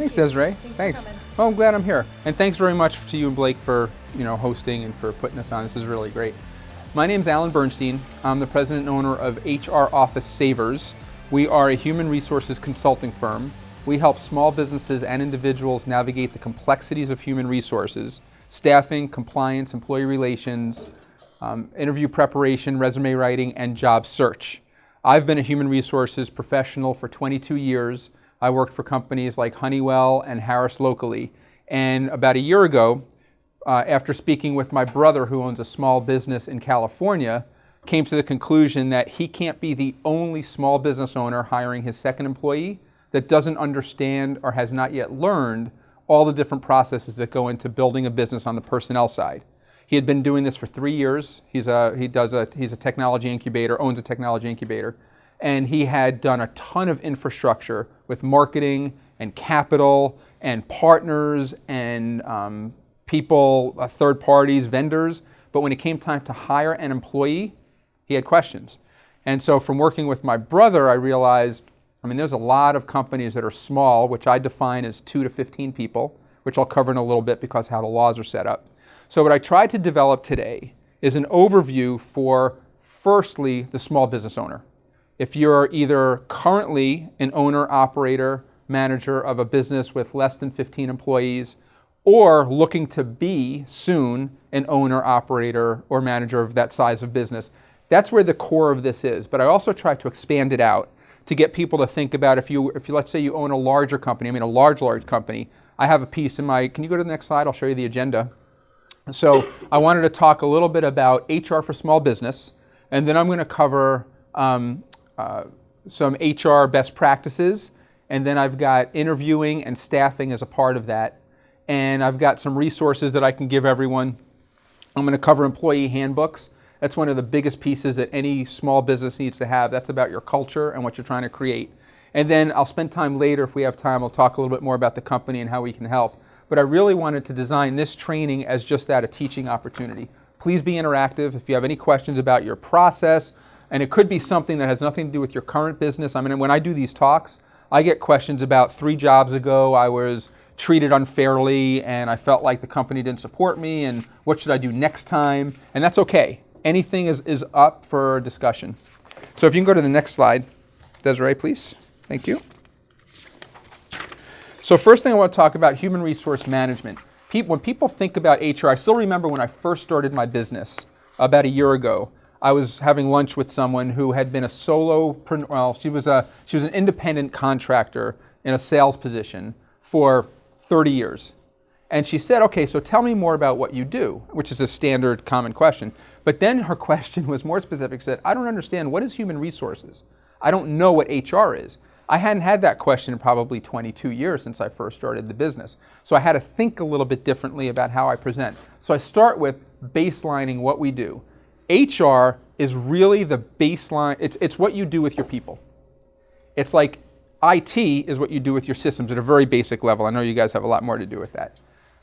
Thanks, Desiree. Thanks. Well, I'm glad I'm here. And thanks very much to you and Blake for hosting and for putting us on. This is really great. My name's Alan Bernstein. I'm the president and owner of HR Office Savers. We are a human resources consulting firm. We help small businesses and individuals navigate the complexities of human resources, staffing, compliance, employee relations, interview preparation, resume writing, and job search. I've been a human resources professional for 22 years. I worked for companies like Honeywell and Harris locally. And about a year ago, after speaking with my brother who owns a small business in California, came to the conclusion that he can't be the only small business owner hiring his second employee that doesn't understand or has not yet learned all the different processes that go into building a business on the personnel side. He had been doing this for 3 years. He's a technology incubator, owns a technology incubator, and he had done a ton of infrastructure with marketing and capital and partners and people, third parties, vendors. But when it came time to hire an employee, he had questions. And so from working with my brother, I realized, there's a lot of companies that are small, which I define as 2 to 15 people, which I'll cover in a little bit because how the laws are set up. So what I tried to develop today is an overview for, firstly, the small business owner. If you're either currently an owner, operator, manager of a business with less than 15 employees, or looking to be soon an owner, operator, or manager of that size of business, that's where the core of this is. But I also try to expand it out to get people to think about if you let's say you own a larger company, a large company. I have a piece in my, can you go to the next slide? I'll show you the agenda. So I wanted to talk a little bit about HR for small business, and then I'm going to cover some HR best practices, and then I've got interviewing and staffing as a part of that, and I've got some resources that I can give everyone. I'm going to cover employee handbooks. That's one of the biggest pieces that any small business needs to have. That's about your culture and what you're trying to create. And then I'll spend time later, if we have time, I'll talk a little bit more about the company and how we can help. But I really wanted to design this training as just that, a teaching opportunity. Please be interactive. If you have any questions about your process, and it could be something that has nothing to do with your current business. When I do these talks, I get questions about 3 jobs ago, I was treated unfairly and I felt like the company didn't support me, and what should I do next time? And that's okay. Anything is up for discussion. So if you can go to the next slide, Desiree, please. Thank you. So first thing I want to talk about, human resource management. When people think about HR, I still remember when I first started my business about a year ago, I was having lunch with someone who had been a solopreneur. Well, she was an independent contractor in a sales position for 30 years. And she said, okay, so tell me more about what you do, which is a standard common question. But then her question was more specific. She said, I don't understand, what is human resources? I don't know what HR is. I hadn't had that question in probably 22 years since I first started the business. So I had to think a little bit differently about how I present. So I start with baselining what we do. HR is really the baseline. It's what you do with your people. It's like IT is what you do with your systems at a very basic level. I know you guys have a lot more to do with that.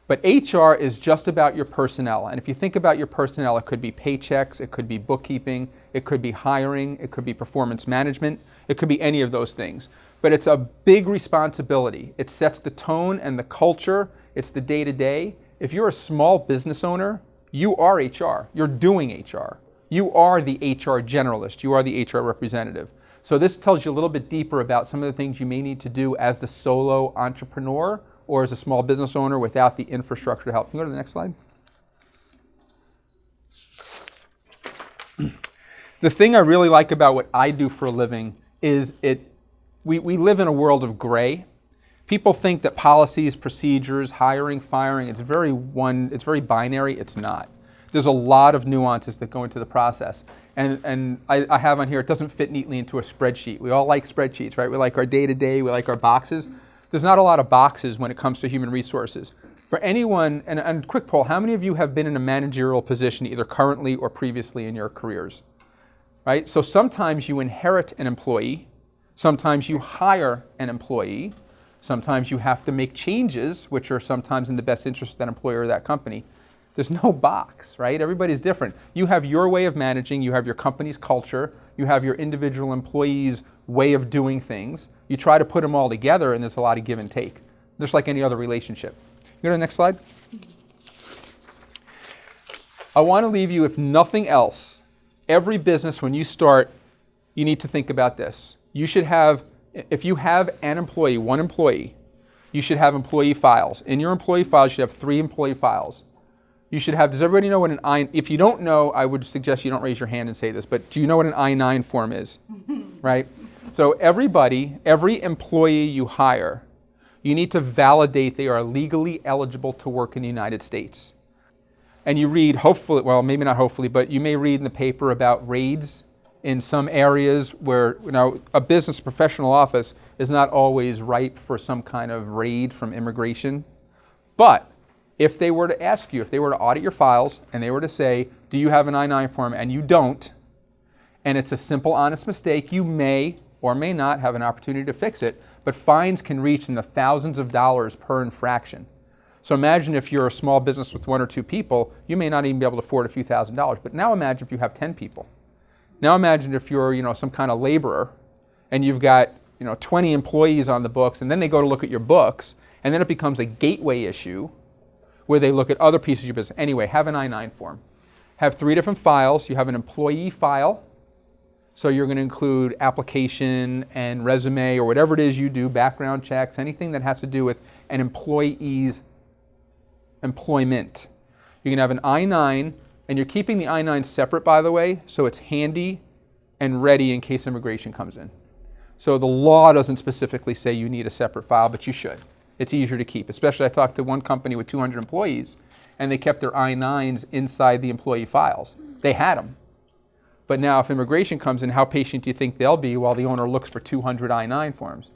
But HR is just about your personnel. And if you think about your personnel, it could be paychecks, it could be bookkeeping, it could be hiring, it could be performance management, it could be any of those things. But it's a big responsibility. It sets the tone and the culture. It's the day-to-day. If you're a small business owner, you are HR. You're doing HR. You are the HR generalist. You are the HR representative. So this tells you a little bit deeper about some of the things you may need to do as the solo entrepreneur or as a small business owner without the infrastructure to help. Can you go to the next slide? The thing I really like about what I do for a living is we live in a world of gray. People think that policies, procedures, hiring, firing, it's very binary. It's not. There's a lot of nuances that go into the process. And I have on here, it doesn't fit neatly into a spreadsheet. We all like spreadsheets, right? We like our day-to-day, we like our boxes. There's not a lot of boxes when it comes to human resources. For anyone, and quick poll, how many of you have been in a managerial position either currently or previously in your careers? Right? So sometimes you inherit an employee, sometimes you hire an employee, sometimes you have to make changes, which are sometimes in the best interest of that employer or that company. There's no box, right? Everybody's different. You have your way of managing, you have your company's culture, you have your individual employees' way of doing things. You try to put them all together and there's a lot of give and take. just like any other relationship. Go to the next slide. I want to leave you, if nothing else, every business when you start, you need to think about this. You should have, if you have an employee, one employee, you should have employee files. In your employee files, you should have 3 employee files. You should have, does everybody know what an I, if you don't know, I would suggest you don't raise your hand and say this, but do you know what an I-9 form is? Right? So everybody, every employee you hire, you need to validate they are legally eligible to work in the United States. And you read, hopefully, well, maybe not hopefully, but you may read in the paper about raids in some areas where, you know, a business professional office is not always ripe for some kind of raid from immigration. But if they were to ask you, if they were to audit your files and they were to say, do you have an I-9 form, and you don't, and it's a simple, honest mistake, you may or may not have an opportunity to fix it, but fines can reach in the thousands of dollars per infraction. So imagine if you're a small business with 1 or 2 people, you may not even be able to afford a few $1,000s. But now imagine if you have 10 people. Now imagine if you're, you know, some kind of laborer and you've got, you know, 20 employees on the books, and then they go to look at your books, and then it becomes a gateway issue where they look at other pieces of your business. Anyway, have an I-9 form. Have 3 different files. You have an employee file. So you're going to include application and resume or whatever it is you do, background checks, anything that has to do with an employee's employment. You can have an I-9, and you're keeping the I-9 separate, by the way, so it's handy and ready in case immigration comes in. So the law doesn't specifically say you need a separate file, but you should. It's easier to keep. Especially I talked to one company with 200 employees, and they kept their I-9s inside the employee files. They had them. But now if immigration comes in, how patient do you think they'll be while the owner looks for 200 I-9 forms?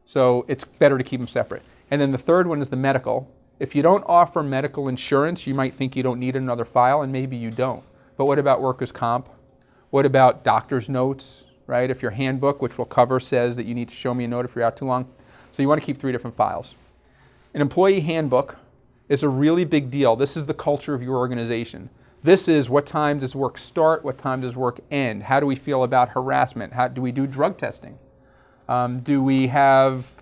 So it's better to keep them separate. And then the third one is the medical. If you don't offer medical insurance, you might think you don't need another file, and maybe you don't. But what about workers' comp? What about doctor's notes, right? If your handbook, which we'll cover, says that you need to show me a note if you're out too long. So you want to keep 3 different files. An employee handbook is a really big deal. This is the culture of your organization. This is what time does work start, what time does work end? How do we feel about harassment? How do we do drug testing? Do we have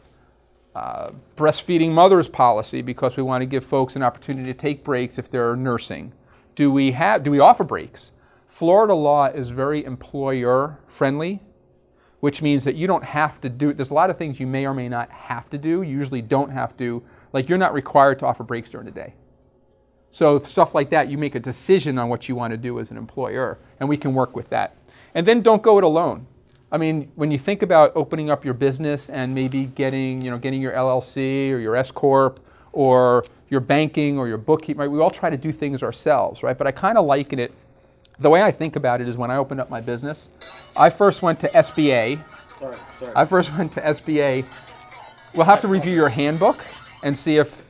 breastfeeding mothers policy because we want to give folks an opportunity to take breaks if they're nursing? Do we offer breaks? Florida law is very employer friendly, which means that you don't have to do, there's a lot of things you may or may not have to do. You usually don't have to, like you're not required to offer breaks during the day. So stuff like that, you make a decision on what you want to do as an employer, and we can work with that. And then don't go it alone. I mean, when you think about opening up your business and maybe getting your LLC or your S Corp or your banking or your bookkeeping, right? We all try to do things ourselves, right? But I kind of liken it, the way I think about it is when I opened up my business, I first went to SBA. I first went to SBA. We'll have to review your handbook and see if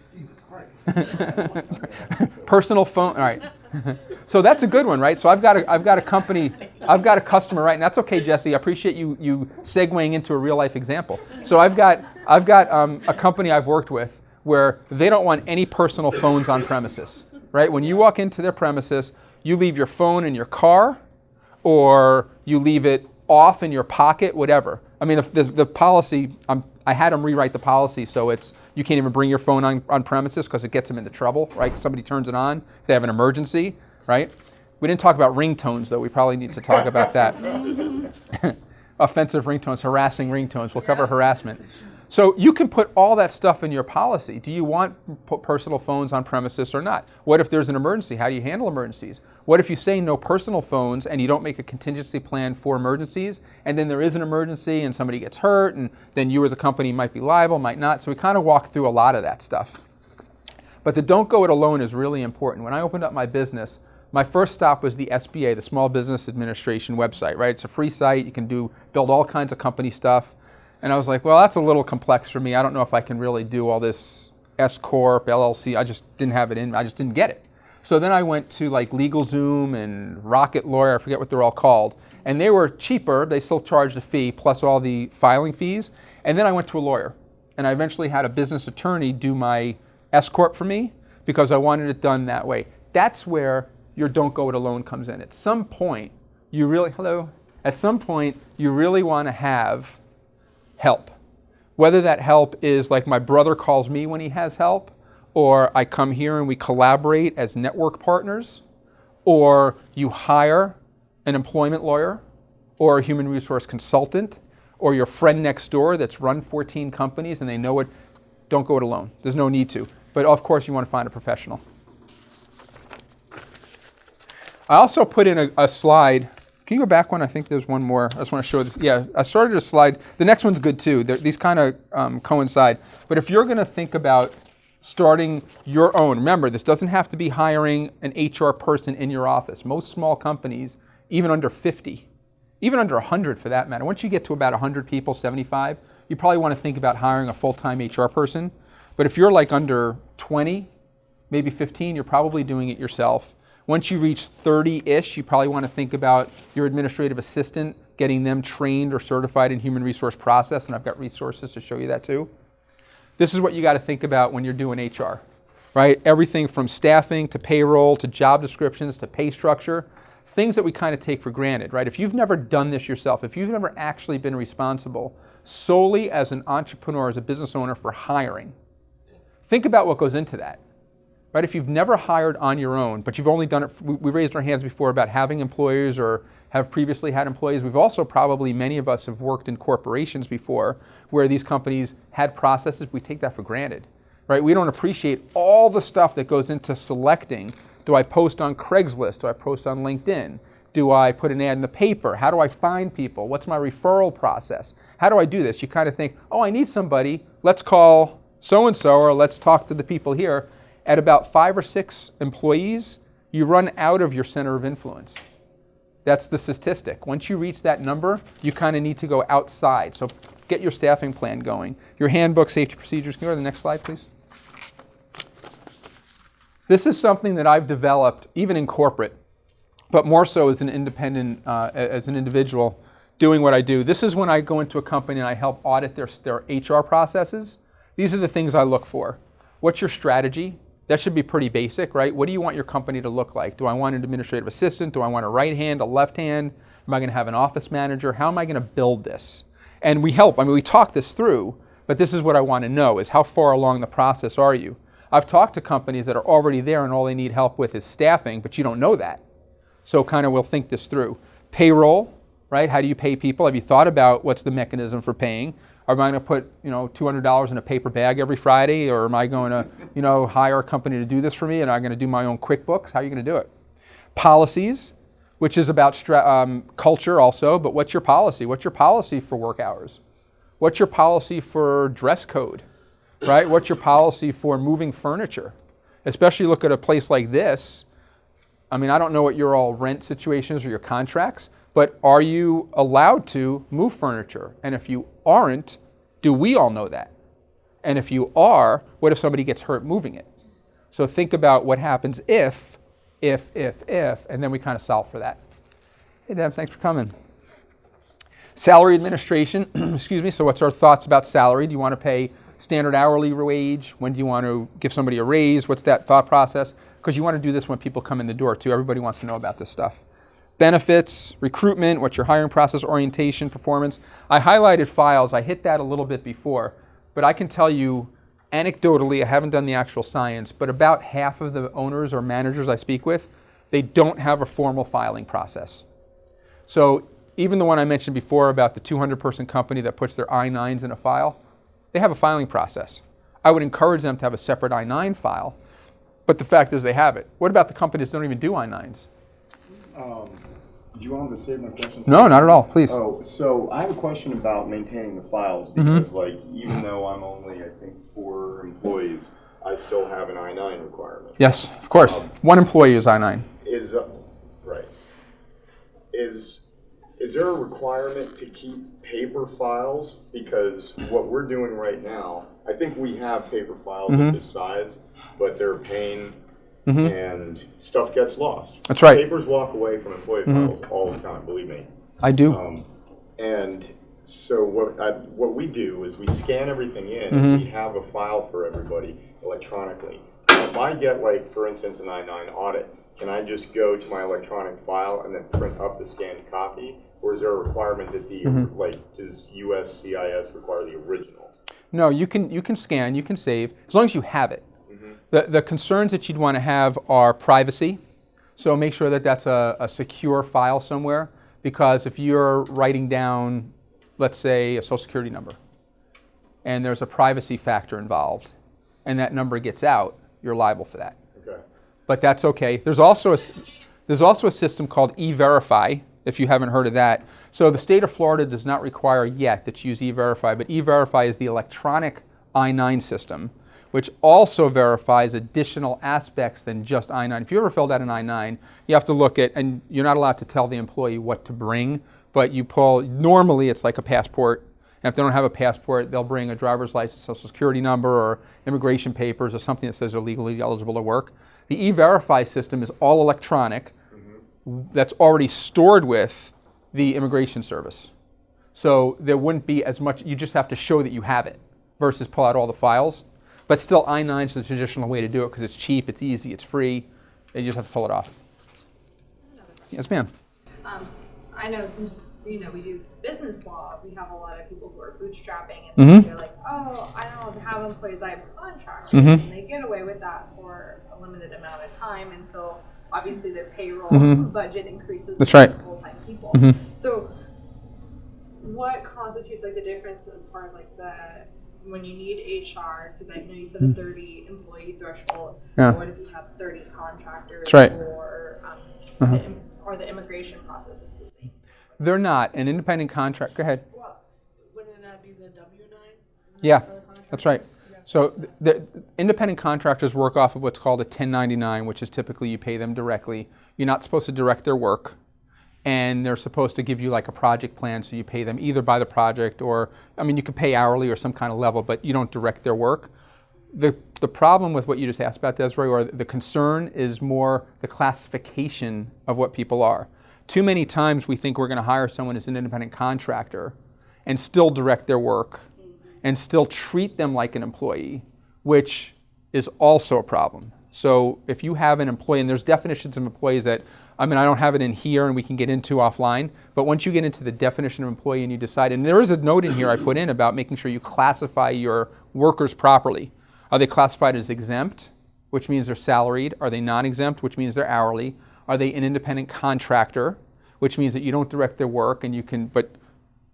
personal phone, all right. So that's a good one, right? So I've got a company, I've got a customer, right? And that's okay, Jesse. I appreciate you segueing into a real life example. So I've got a company I've worked with where they don't want any personal phones on premises, right? When you walk into their premises, you leave your phone in your car or you leave it off in your pocket, whatever. I mean, the policy, I had them rewrite the policy so it's, you can't even bring your phone on premises because it gets them into trouble, right? Somebody turns it on if they have an emergency, right? We didn't talk about ringtones, though. We probably need to talk about that. Offensive ringtones, harassing ringtones. We'll cover harassment. So you can put all that stuff in your policy. Do you want personal phones on premises or not? What if there's an emergency? How do you handle emergencies? What if you say no personal phones and you don't make a contingency plan for emergencies, and then there is an emergency and somebody gets hurt, and then you as a company might be liable, might not. So we kind of walk through a lot of that stuff. But the don't go it alone is really important. When I opened up my business, my first stop was the SBA, the Small Business Administration website, right? It's a free site. You can build all kinds of company stuff. And I was like, well, that's a little complex for me. I don't know if I can really do all this S Corp, LLC. I just didn't have it in. I just didn't get it. So then I went to like LegalZoom and Rocket Lawyer. I forget what they're all called. And they were cheaper. They still charged a fee plus all the filing fees. And then I went to a lawyer. And I eventually had a business attorney do my S Corp for me because I wanted it done that way. That's where your don't go it alone comes in. At some point, you really want to have help. Whether that help is like my brother calls me when he has help, or I come here and we collaborate as network partners, or you hire an employment lawyer or a human resource consultant, or your friend next door that's run 14 companies and they know it, don't go it alone. There's no need to. But of course you want to find a professional. I also put in a slide. Can you go back one? I think there's one more. I just want to show this. Yeah, I started a slide. The next one's good too. These kind of coincide. But if you're going to think about starting your own, remember, this doesn't have to be hiring an HR person in your office. Most small companies, even under 50, even under 100 for that matter, once you get to about 100 people, 75, you probably want to think about hiring a full-time HR person. But if you're like under 20, maybe 15, you're probably doing it yourself. Once you reach 30-ish, you probably want to think about your administrative assistant, getting them trained or certified in human resource process, and I've got resources to show you that too. This is what you got to think about when you're doing HR, right? Everything from staffing to payroll to job descriptions to pay structure, things that we kind of take for granted, right? If you've never done this yourself, if you've never actually been responsible solely as an entrepreneur, as a business owner for hiring, think about what goes into that. Right? If you've never hired on your own, but you've only done it, we raised our hands before about having employers or have previously had employees. We've also probably, many of us have worked in corporations before where these companies had processes. We take that for granted, right? We don't appreciate all the stuff that goes into selecting. Do I post on Craigslist? Do I post on LinkedIn? Do I put an ad in the paper? How do I find people? What's my referral process? How do I do this? You kind of think, oh, I need somebody. Let's call so-and-so or let's talk to the people here. At about 5 or 6 employees, you run out of your center of influence. That's the statistic. Once you reach that number, you kind of need to go outside. So get your staffing plan going. Your handbook, safety procedures. Can you go to the next slide, please? This is something that I've developed even in corporate, but more so as an independent, as an individual doing what I do. This is when I go into a company and I help audit their HR processes. These are the things I look for. What's your strategy? That should be pretty basic, right? What do you want your company to look like? Do I want an administrative assistant? Do I want a right hand, a left hand? Am I going to have an office manager? How am I going to build this? And we help. I mean, we talk this through, but this is what I want to know is how far along the process are you? I've talked to companies that are already there and all they need help with is staffing, but you don't know that. So kind of we'll think this through. Payroll, right? How do you pay people? Have you thought about what's the mechanism for paying? Am I going to put, $200 in a paper bag every Friday, or am I going to, hire a company to do this for me, and I'm going to do my own QuickBooks? How are you going to do it? Policies, which is about culture also, but what's your policy? What's your policy for work hours? What's your policy for dress code, right? What's your policy for moving furniture? Especially look at a place like this. I mean, I don't know what your all rent situations or your contracts, but are you allowed to move furniture? And if you aren't, do we all know that? And if you are, what if somebody gets hurt moving it? So think about what happens if, and then we kind of solve for that. Hey, Deb, thanks for coming. Salary administration, excuse me, so what's our thoughts about salary? Do you want to pay standard hourly wage? When do you want to give somebody a raise? What's that thought process? Because you want to do this when people come in the door too. Everybody wants to know about this stuff. Benefits, recruitment, what's your hiring process, orientation, performance. I highlighted files. I hit that a little bit before, but I can tell you anecdotally, I haven't done the actual science, but about half of the owners or managers I speak with, they don't have a formal filing process. So even the one I mentioned before about the 200-person company that puts their I-9s in a file, they have a filing process. I would encourage them to have a separate I-9 file, but the fact is they have it. What about the companies that don't even do I-9s? Do you want me to save my question? No, not at all. Please. Oh, so I have a question about maintaining the files because, even though I'm only, I think, 4 employees, I still have an I-9 requirement. Yes, of course. One employee is I-9. Right. Is there a requirement to keep paper files? Because what we're doing right now, I think we have paper files of this size, but they're a pain. And stuff gets lost. That's right. Papers walk away from employee files all the time, believe me. I do. And so what we do is we scan everything in and we have a file for everybody electronically. If I get, for instance, an I-9 audit, can I just go to my electronic file and then print up the scanned copy? Or is there a requirement that does USCIS require the original? No, you can scan, you can save, as long as you have it. The concerns that you'd want to have are privacy. So make sure that that's a secure file somewhere, because if you're writing down, let's say, a social security number, and there's a privacy factor involved, and that number gets out, you're liable for that. Okay. But that's okay. There's also a system called EVerify, if you haven't heard of that. So the state of Florida does not require yet that you use EVerify, but EVerify is the electronic I-9 system, which also verifies additional aspects than just I-9. If you ever filled out an I-9, you have to look at, and you're not allowed to tell the employee what to bring, but you pull, normally it's like a passport, and if they don't have a passport, they'll bring a driver's license, social security number, or immigration papers, or something that says they're legally eligible to work. The EVerify system is all electronic, that's already stored with the immigration service. So there wouldn't be as much, you just have to show that you have it, versus pull out all the files. But still, I-9 is the traditional way to do it because it's cheap, it's easy, it's free. You just have to pull it off. Yes, ma'am. I know since we do business law, we have a lot of people who are bootstrapping and they're like, oh, I don't have employees, I have contractors. And they get away with that for a limited amount of time until obviously their payroll budget increases. That's right. Full-time people. So what constitutes like the difference as far as like when you need HR, because I know you said a 30 employee threshold, Yeah. what if you have 30 contractors? That's right. Or the immigration process is the same? They're not. An independent contract, go ahead. Well, wouldn't that be the W-9? Yeah, that's right. So the independent contractors work off of what's called a 1099, which is typically you pay them directly. You're not supposed to direct their work. And they're supposed to give you like a project plan, so you pay them either by the project or, I mean, you could pay hourly or some kind of level, but you don't direct their work. The problem with what you just asked about, Desiree, or the concern is more the classification of what people are. Too many times we think we're going to hire someone as an independent contractor and still direct their work and still treat them like an employee, which is also a problem. So if you have an employee, and there's definitions of employees that, I mean, I don't have it in here and we can get into offline, but once you get into the definition of employee and you decide, and there is a note in here I put in about making sure you classify your workers properly. Are they classified as exempt, which means they're salaried? Are they non-exempt, which means they're hourly? Are they an independent contractor, which means that you don't direct their work and you can, but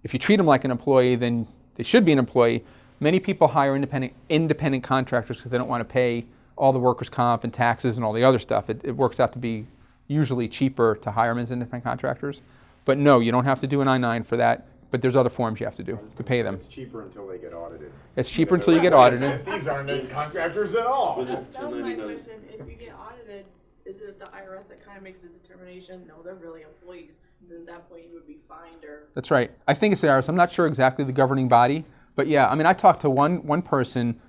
if you treat them like an employee, then they should be an employee. Many people hire independent contractors because they don't want to pay all the workers' comp and taxes and all the other stuff. It works out to be usually cheaper to hire them as independent contractors. But no, you don't have to do an I-9 for that, but there's other forms you have to do to pay them. It's cheaper until they get audited. It's cheaper until you get audited. These aren't contractors at all. That was my question. If you get audited, is it the IRS that kind of makes the determination, no, they're really employees, then at that point you would be fined or... That's right. I think it's the IRS. I'm not sure exactly the governing body, but yeah, I mean, I talked to one person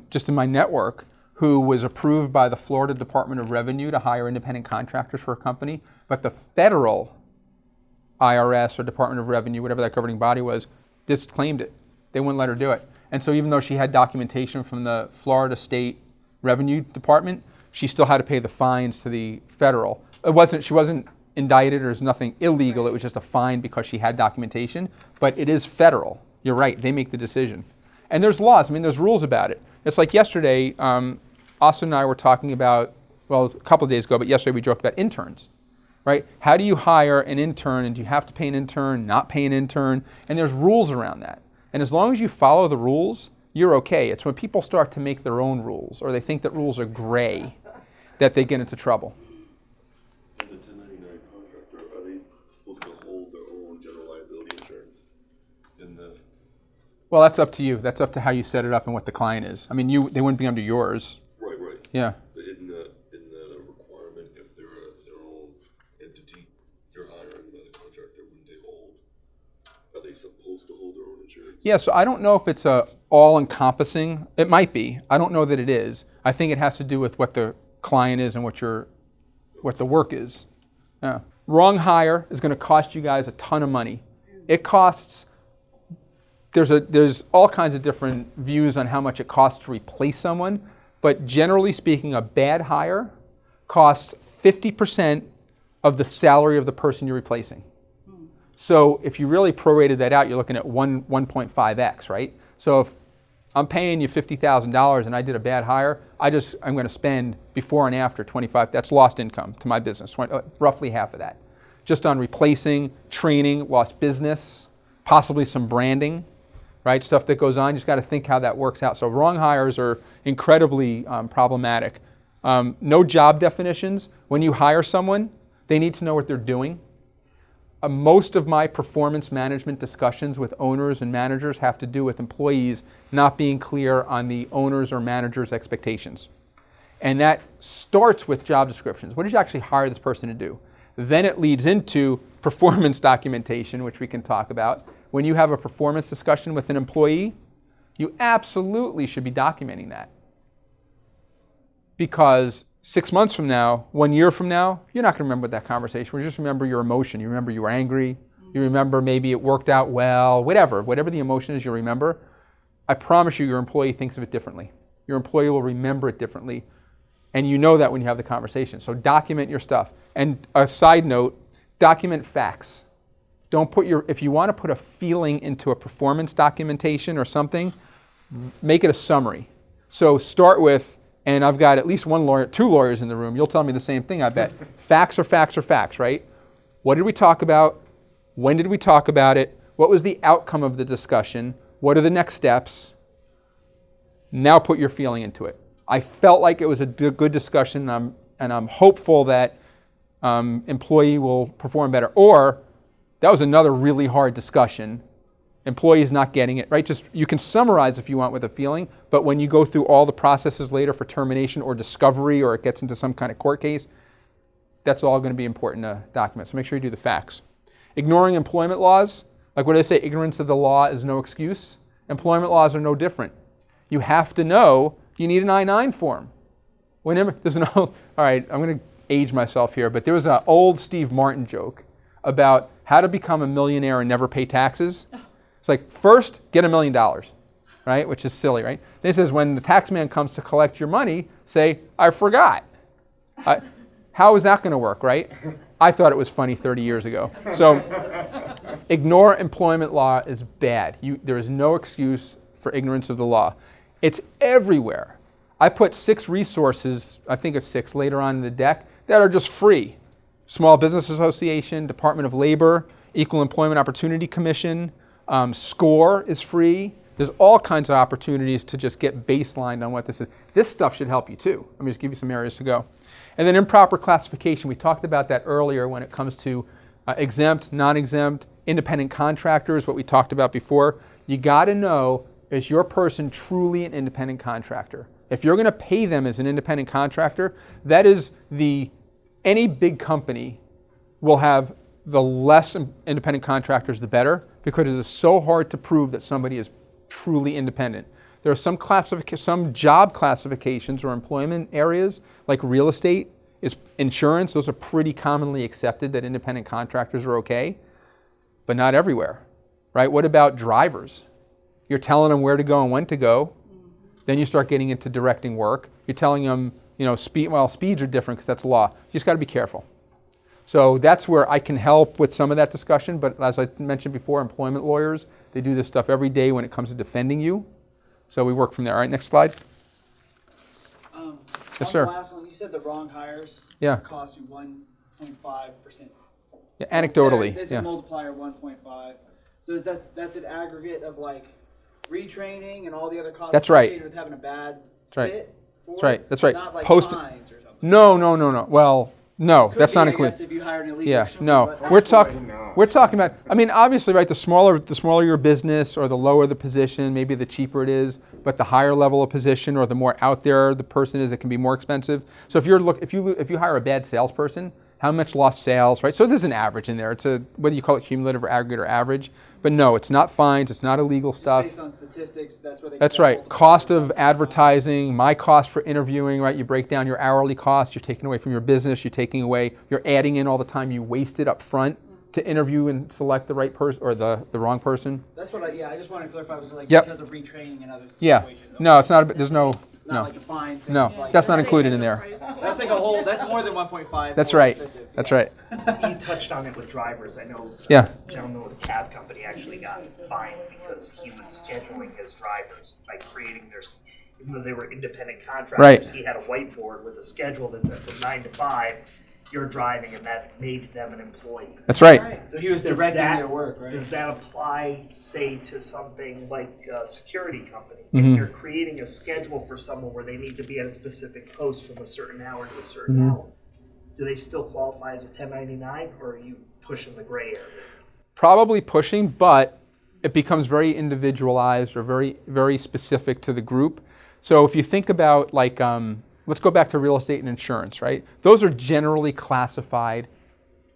just in my network who was approved by the Florida Department of Revenue to hire independent contractors for a company, but the federal IRS or Department of Revenue, whatever that governing body was, disclaimed it. They wouldn't let her do it. And so even though she had documentation from the Florida State Revenue Department, she still had to pay the fines to the federal. She wasn't indicted, or there's nothing illegal, it was just a fine because she had documentation, but it is federal. You're right, they make the decision. And there's laws, I mean, there's rules about it. It's like yesterday, Austin and I were talking about, well, a couple of days ago, but yesterday we joked about interns, right? How do you hire an intern, and do you have to pay an intern, not pay an intern? And there's rules around that. And as long as you follow the rules, you're okay. It's when people start to make their own rules, or they think that rules are gray, that they get into trouble. As a 1099 contractor, are they supposed to hold their own general liability insurance in the... Well, that's up to you. That's up to how you set it up and what the client is. I mean, they wouldn't be under yours. Right. Yeah. But in the requirement, if they're their own entity, they're hiring another contractor, wouldn't they hold? Are they supposed to hold their own insurance? Yeah, so I don't know if it's all-encompassing. It might be. I don't know that it is. I think it has to do with what the client is and what the work is. Yeah. Wrong hire is going to cost you guys a ton of money. It costs... There's all kinds of different views on how much it costs to replace someone, but generally speaking, a bad hire costs 50% of the salary of the person you're replacing. So if you really prorated that out, you're looking at 1.5x, right? So if I'm paying you $50,000 and I did a bad hire, I'm going to spend before and after 25. That's lost income to my business, roughly half of that, just on replacing, training, lost business, possibly some branding, right? Stuff that goes on. You just got to think how that works out. So wrong hires are incredibly problematic. No job definitions. When you hire someone, they need to know what they're doing. Most of my performance management discussions with owners and managers have to do with employees not being clear on the owner's or manager's expectations. And that starts with job descriptions. What did you actually hire this person to do? Then it leads into performance documentation, which we can talk about. When you have a performance discussion with an employee, you absolutely should be documenting that. Because 6 months from now, 1 year from now, you're not going to remember that conversation. You just remember your emotion. You remember you were angry. You remember maybe it worked out well, whatever the emotion is, you'll remember. I promise you your employee thinks of it differently. Your employee will remember it differently. And you know that when you have the conversation. So document your stuff. And a side note, document facts. Don't put if you want to put a feeling into a performance documentation or something, make it a summary. So start with, and I've got at least one lawyer, 2 lawyers in the room. You'll tell me the same thing, I bet. Facts are facts are facts, right? What did we talk about? When did we talk about it? What was the outcome of the discussion? What are the next steps? Now put your feeling into it. I felt like it was a good discussion, and I'm hopeful that employee will perform better. Or that was another really hard discussion. Employees not getting it, right? Just you can summarize if you want with a feeling, but when you go through all the processes later for termination or discovery, or it gets into some kind of court case, that's all going to be important to document. So make sure you do the facts. Ignoring employment laws, like what do they say? Ignorance of the law is no excuse. Employment laws are no different. You have to know you need an I-9 form. Whenever there's all right, I'm going to age myself here, but there was an old Steve Martin joke about how to become a millionaire and never pay taxes. It's like, first, get $1 million, right? Which is silly, right? Then he says, when the tax man comes to collect your money, say, I forgot. How is that going to work, right? I thought it was funny 30 years ago. So ignore employment law is bad. There is no excuse for ignorance of the law. It's everywhere. I put 6 resources, I think it's 6 later on in the deck, that are just free. Small Business Association, Department of Labor, Equal Employment Opportunity Commission, SCORE is free. There's all kinds of opportunities to just get baselined on what this is. This stuff should help you too. Let me just give you some areas to go. And then improper classification. We talked about that earlier when it comes to exempt, non-exempt, independent contractors, what we talked about before. You got to know, is your person truly an independent contractor? If you're going to pay them as an independent contractor, that is any big company will have the less independent contractors, the better, because it is so hard to prove that somebody is truly independent. There are some job classifications or employment areas, like real estate, insurance. Those are pretty commonly accepted that independent contractors are okay, but not everywhere, right? What about drivers? You're telling them where to go and when to go. Then you start getting into directing work. You're telling them, speeds are different because that's law. You just got to be careful. So that's where I can help with some of that discussion, but as I mentioned before, employment lawyers, they do this stuff every day when it comes to defending you. So we work from there. All right, next slide. Yes, sir. The last one, you said the wrong hires cost you 1.5%. Yeah, anecdotally. There's a multiplier 1.5. So that's an aggregate of like retraining and all the other costs associated with having a bad fit? That's right. Not like Post- fines or something. No. Well, no, that's not included. If you hire an illegal Yeah, or something, no. but- We're talking about, obviously, right, the smaller your business or the lower the position, maybe the cheaper it is, but the higher level of position or the more out there the person is, it can be more expensive. So if you hire a bad salesperson, how much lost sales, right? So there's an average in there. It's whether you call it cumulative or aggregate or average, but no, it's not fines, it's not illegal stuff. Based on statistics, that's where they That's right. Cost of advertising, my cost for interviewing, right? You break down your hourly costs, you're taking away from your business, you're adding in all the time you wasted up front to interview and select the right person or the wrong person. That's what I just wanted to clarify. Was like Yep. because of retraining and other situations. Yeah. No, it's not. There's no. not No. like a fine thing. No, like, that's not included in there. That's like a whole. That's more than 1.5. That's more right. expensive, That's yeah. right. You touched on it with drivers. I know Yeah. a gentleman with a cab company actually got fined because he was scheduling his drivers by creating their, even though they were independent contractors, Right. he had a whiteboard with a schedule that said from 9 to 5, you're driving, and that made them an employee. That's right. So he was Does directing that- their work, right? Does that apply, say, to something like a security company? Mm-hmm. If you're creating a schedule for someone where they need to be at a specific post from a certain hour to a certain Mm-hmm. hour, do they still qualify as a 1099, or are you pushing the gray area? Probably pushing, but it becomes very individualized or very, very specific to the group. So if you think about like, let's go back to real estate and insurance, right? Those are generally classified,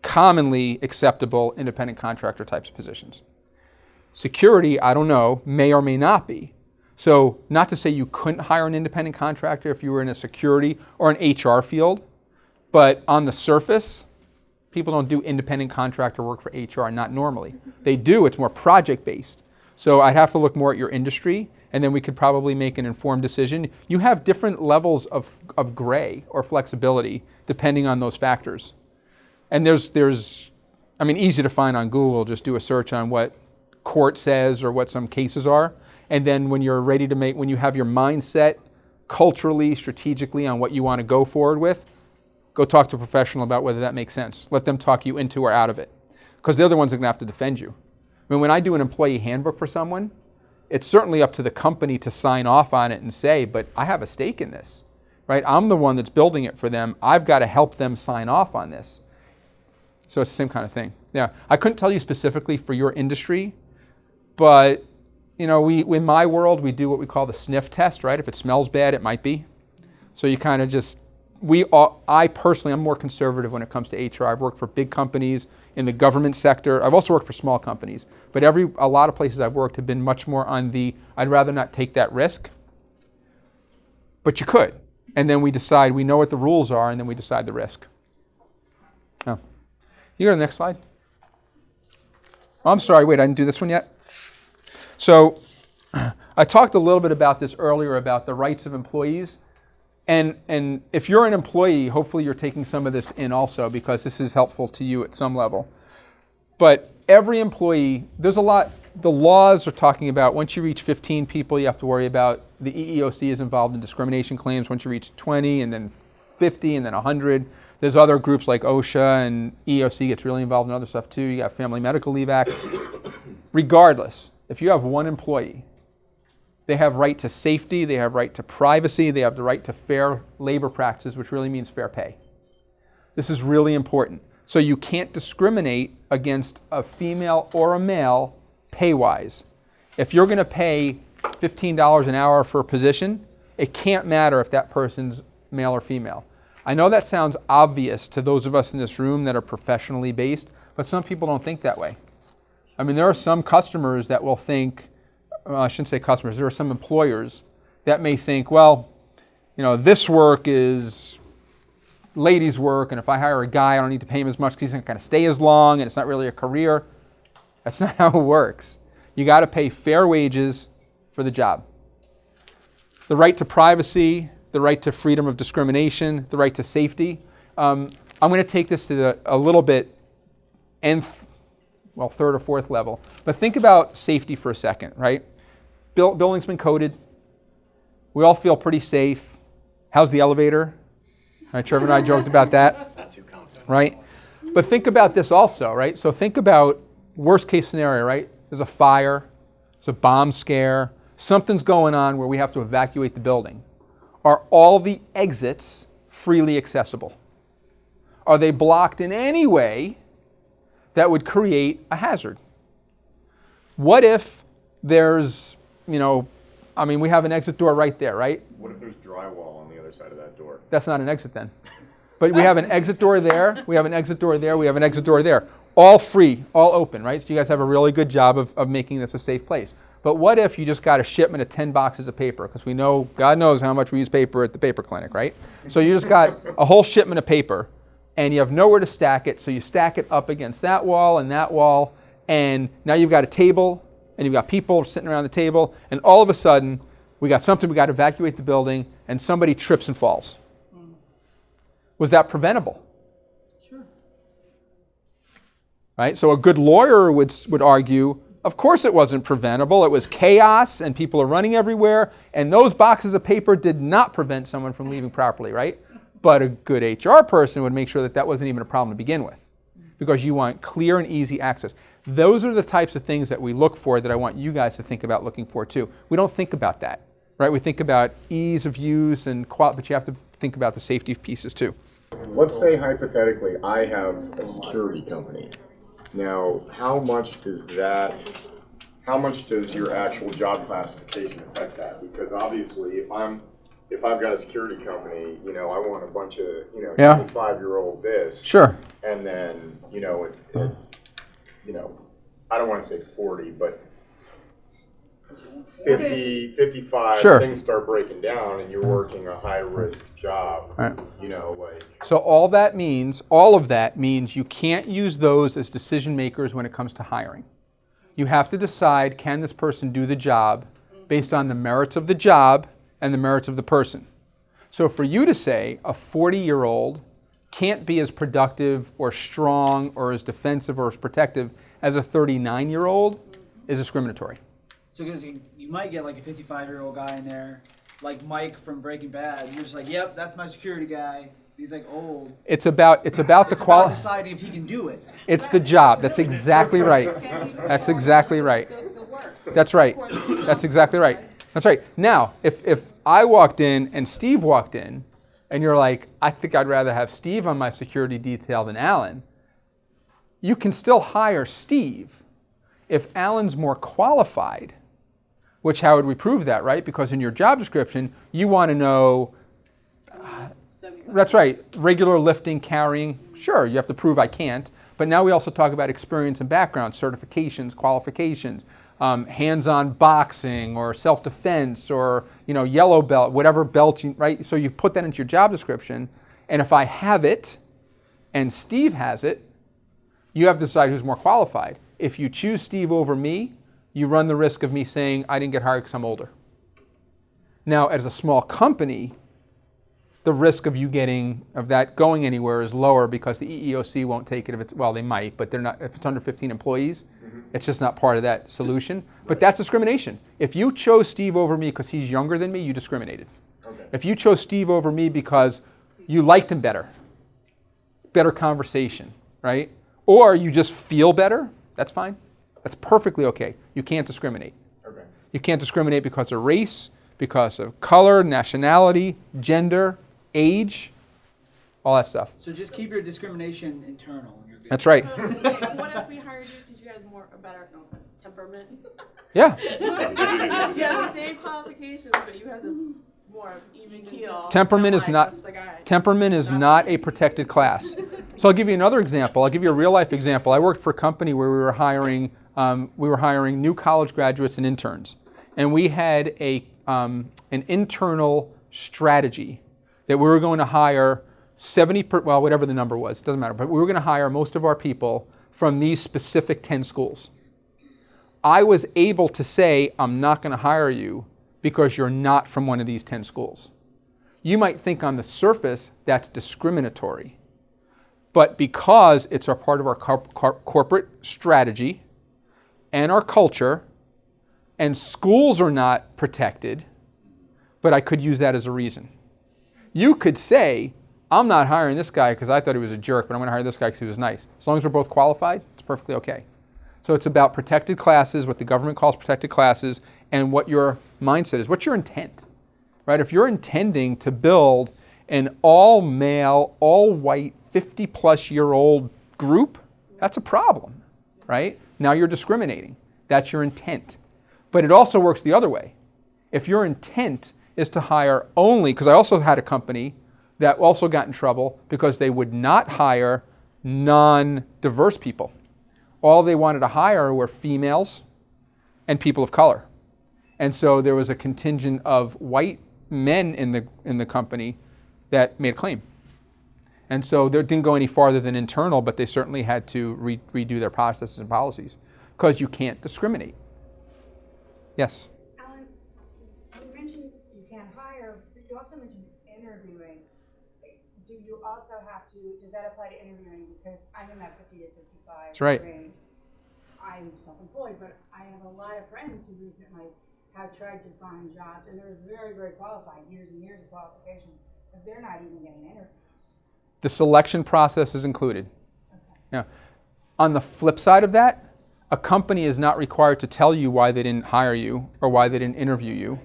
commonly acceptable independent contractor types of positions. Security, I don't know, may or may not be. So not to say you couldn't hire an independent contractor if you were in a security or an HR field, but on the surface, people don't do independent contractor work for HR, not normally. They do, it's more project-based. So I'd have to look more at your industry, and then we could probably make an informed decision. You have different levels of gray or flexibility depending on those factors. And there's, I mean, easy to find on Google, just do a search on what court says or what some cases are. And then when you're ready to when you have your mindset culturally, strategically on what you want to go forward with, go talk to a professional about whether that makes sense. Let them talk you into or out of it. Because they're the ones that are going to have to defend you. I mean, when I do an employee handbook for someone, it's certainly up to the company to sign off on it and say, but I have a stake in this, right? I'm the one that's building it for them. I've got to help them sign off on this. So it's the same kind of thing. Yeah, I couldn't tell you specifically for your industry, but you know, in my world, we do what we call the sniff test, right? If it smells bad, it might be. So you kind of just, I personally, I'm more conservative when it comes to HR. I've worked for big companies in the government sector. I've also worked for small companies. But a lot of places I've worked have been much more on the, I'd rather not take that risk. But you could. And then we decide, we know what the rules are, and then we decide the risk. Oh. You go to the next slide. Oh, I'm sorry, wait, I didn't do this one yet. So I talked a little bit about this earlier about the rights of employees. And if you're an employee, hopefully you're taking some of this in also because this is helpful to you at some level. But every employee, there's a lot, the laws are talking about once you reach 15 people, you have to worry about the EEOC is involved in discrimination claims. Once you reach 20 and then 50 and then 100, there's other groups like OSHA and EEOC gets really involved in other stuff too. You got Family Medical Leave Act. Regardless, if you have one employee, they have right to safety, they have right to privacy, they have the right to fair labor practices, which really means fair pay. This is really important. So you can't discriminate against a female or a male pay-wise. If you're going to pay $15 an hour for a position, it can't matter if that person's male or female. I know that sounds obvious to those of us in this room that are professionally based, but some people don't think that way. I mean, there are some customers that will think, well, I shouldn't say customers, there are some employers that may think, well, you know, this work is ladies' work, and if I hire a guy, I don't need to pay him as much because he's not going to stay as long, and it's not really a career. That's not how it works. You got to pay fair wages for the job. The right to privacy, the right to freedom of discrimination, the right to safety. I'm going to take this to a little bit third or fourth level. But think about safety for a second, right? Building's been coded. We all feel pretty safe. How's the elevator? Right, Trevor and I joked about that. Not too confident. Right? But think about this also, right? So think about worst case scenario, right? There's a fire, there's a bomb scare, something's going on where we have to evacuate the building. Are all the exits freely accessible? Are they blocked in any way that would create a hazard? What if there's, we have an exit door right there, right? What if there's drywall on the other side of that door? That's not an exit then. But we have an exit door there, we have an exit door there, we have an exit door there. All free, all open, right? So you guys have a really good job of making this a safe place. But what if you just got a shipment of 10 boxes of paper? Because we know, God knows how much we use paper at the paper clinic, right? So you just got a whole shipment of paper, and you have nowhere to stack it, so you stack it up against that wall, and now you've got a table, and you've got people sitting around the table, and all of a sudden, we got something, we got to evacuate the building, and somebody trips and falls. Was that preventable? Sure. Right? So a good lawyer would argue, of course it wasn't preventable. It was chaos and people are running everywhere, and those boxes of paper did not prevent someone from leaving properly, right? But a good HR person would make sure that that wasn't even a problem to begin with, because you want clear and easy access. Those are the types of things that we look for that I want you guys to think about looking for too. We don't think about that, right? We think about ease of use and quality, but you have to think about the safety pieces too. Let's say hypothetically I have a security company. Now, how much does your actual job classification affect that? Because obviously if I've got a security company, you know, I want a bunch of, you know, 25-year-old this. Sure. And then, you know, you know, I don't want to say 40, but 50, 55, Sure. things start breaking down and you're working a high-risk job, Right. you know, like... So all of that means you can't use those as decision makers when it comes to hiring. You have to decide, can this person do the job based on the merits of the job and the merits of the person. So for you to say a 40-year-old can't be as productive or strong or as defensive or as protective as a 39-year-old is discriminatory. So because you might get like a 55-year-old guy in there, like Mike from Breaking Bad. You're just like, yep, that's my security guy. He's like old. It's about the quality. Deciding if he can do it. It's the job. That's exactly right. That's exactly right. That's right. That's exactly right. That's right. Now, if I walked in and Steve walked in, and you're like, I think I'd rather have Steve on my security detail than Alan, you can still hire Steve if Alan's more qualified. Which, how would we prove that, right? Because in your job description, you want to know, that's right, regular lifting, carrying. Sure, you have to prove I can't. But now we also talk about experience and background, certifications, qualifications, hands-on boxing or self-defense or, you know, yellow belt, whatever belt, right? So you put that into your job description. And if I have it and Steve has it, you have to decide who's more qualified. If you choose Steve over me, you run the risk of me saying I didn't get hired because I'm older. Now, as a small company, the risk of that going anywhere is lower because the EEOC won't take it if it's, well, they might, but they're not, if it's under 15 employees, it's just not part of that solution. But that's discrimination. If you chose Steve over me because he's younger than me, you discriminated. Okay. If you chose Steve over me because you liked him better conversation, right? Or you just feel better, that's fine. That's perfectly okay. You can't discriminate. Okay. You can't discriminate because of race, because of color, nationality, gender, age, all that stuff. So just keep your discrimination internal. And you're good. That's right. What if we hired you because you had a better temperament? Yeah. You have the same qualifications, but you have the more even keel. Temperament is not a protected class. So I'll give you another example. I'll give you a real life example. I worked for a company where we were hiring new college graduates and interns, and we had an internal strategy that we were going to hire whatever the number was, it doesn't matter, but we were going to hire most of our people from these specific 10 schools. I was able to say, I'm not going to hire you because you're not from one of these 10 schools. You might think on the surface that's discriminatory, but because it's a part of our corporate strategy and our culture, and schools are not protected, but I could use that as a reason. You could say, I'm not hiring this guy because I thought he was a jerk, but I'm going to hire this guy because he was nice. As long as we're both qualified, it's perfectly okay. So it's about protected classes, what the government calls protected classes, and what your mindset is. What's your intent? Right? If you're intending to build an all-male, all-white, 50-plus-year-old group, that's a problem, right? Now you're discriminating. That's your intent. But it also works the other way. If your intent is to hire only, because I also had a company that also got in trouble because they would not hire non-diverse people. All they wanted to hire were females and people of color. And so there was a contingent of white men in the company that made a claim. And so they didn't go any farther than internal, but they certainly had to redo their processes and policies because you can't discriminate. Yes? Alan, you mentioned interviewing, do you also have to, does that apply to interviewing? Because I'm in that 50 to 55 That's right. range. I'm self-employed, but I have a lot of friends who recently have tried to find jobs, and they're very, very qualified, years and years of qualifications, but they're not even getting interviews. The selection process is included. Okay. Yeah. On the flip side of that, a company is not required to tell you why they didn't hire you or why they didn't interview you,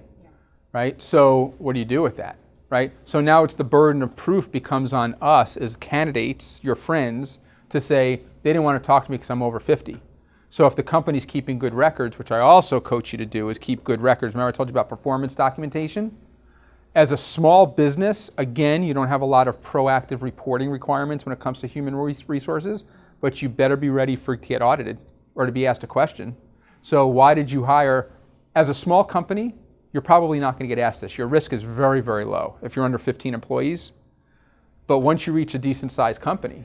right? So what do you do with that, right? So now it's the burden of proof becomes on us as candidates, your friends, to say they didn't want to talk to me because I'm over 50. So if the company's keeping good records, which I also coach you to do, is keep good records. Remember I told you about performance documentation? As a small business, again, you don't have a lot of proactive reporting requirements when it comes to human resources, but you better be ready to get audited or to be asked a question. So why did you hire? As a small company, you're probably not going to get asked this. Your risk is very, very low if you're under 15 employees. But once you reach a decent sized company,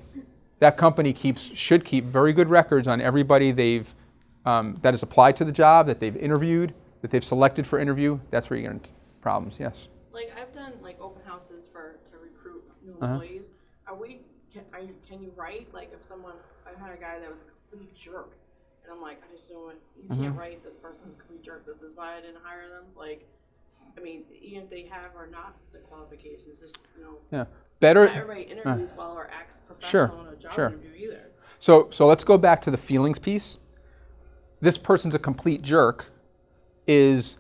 that company should keep very good records on everybody that has applied to the job, that they've interviewed, that they've selected for interview. That's where you get into problems, yes. Like I've done like open houses to recruit new employees. Can you write like if someone, I had a guy that was a complete jerk, and I'm like, I just don't want, you can't write this person's a complete jerk, this is why I didn't hire them. Like, I mean, even if they have or not the qualifications, it's, yeah. Better. Not everybody interviews well or acts professional in a job interview either. So let's go back to the feelings piece. This person's a complete jerk is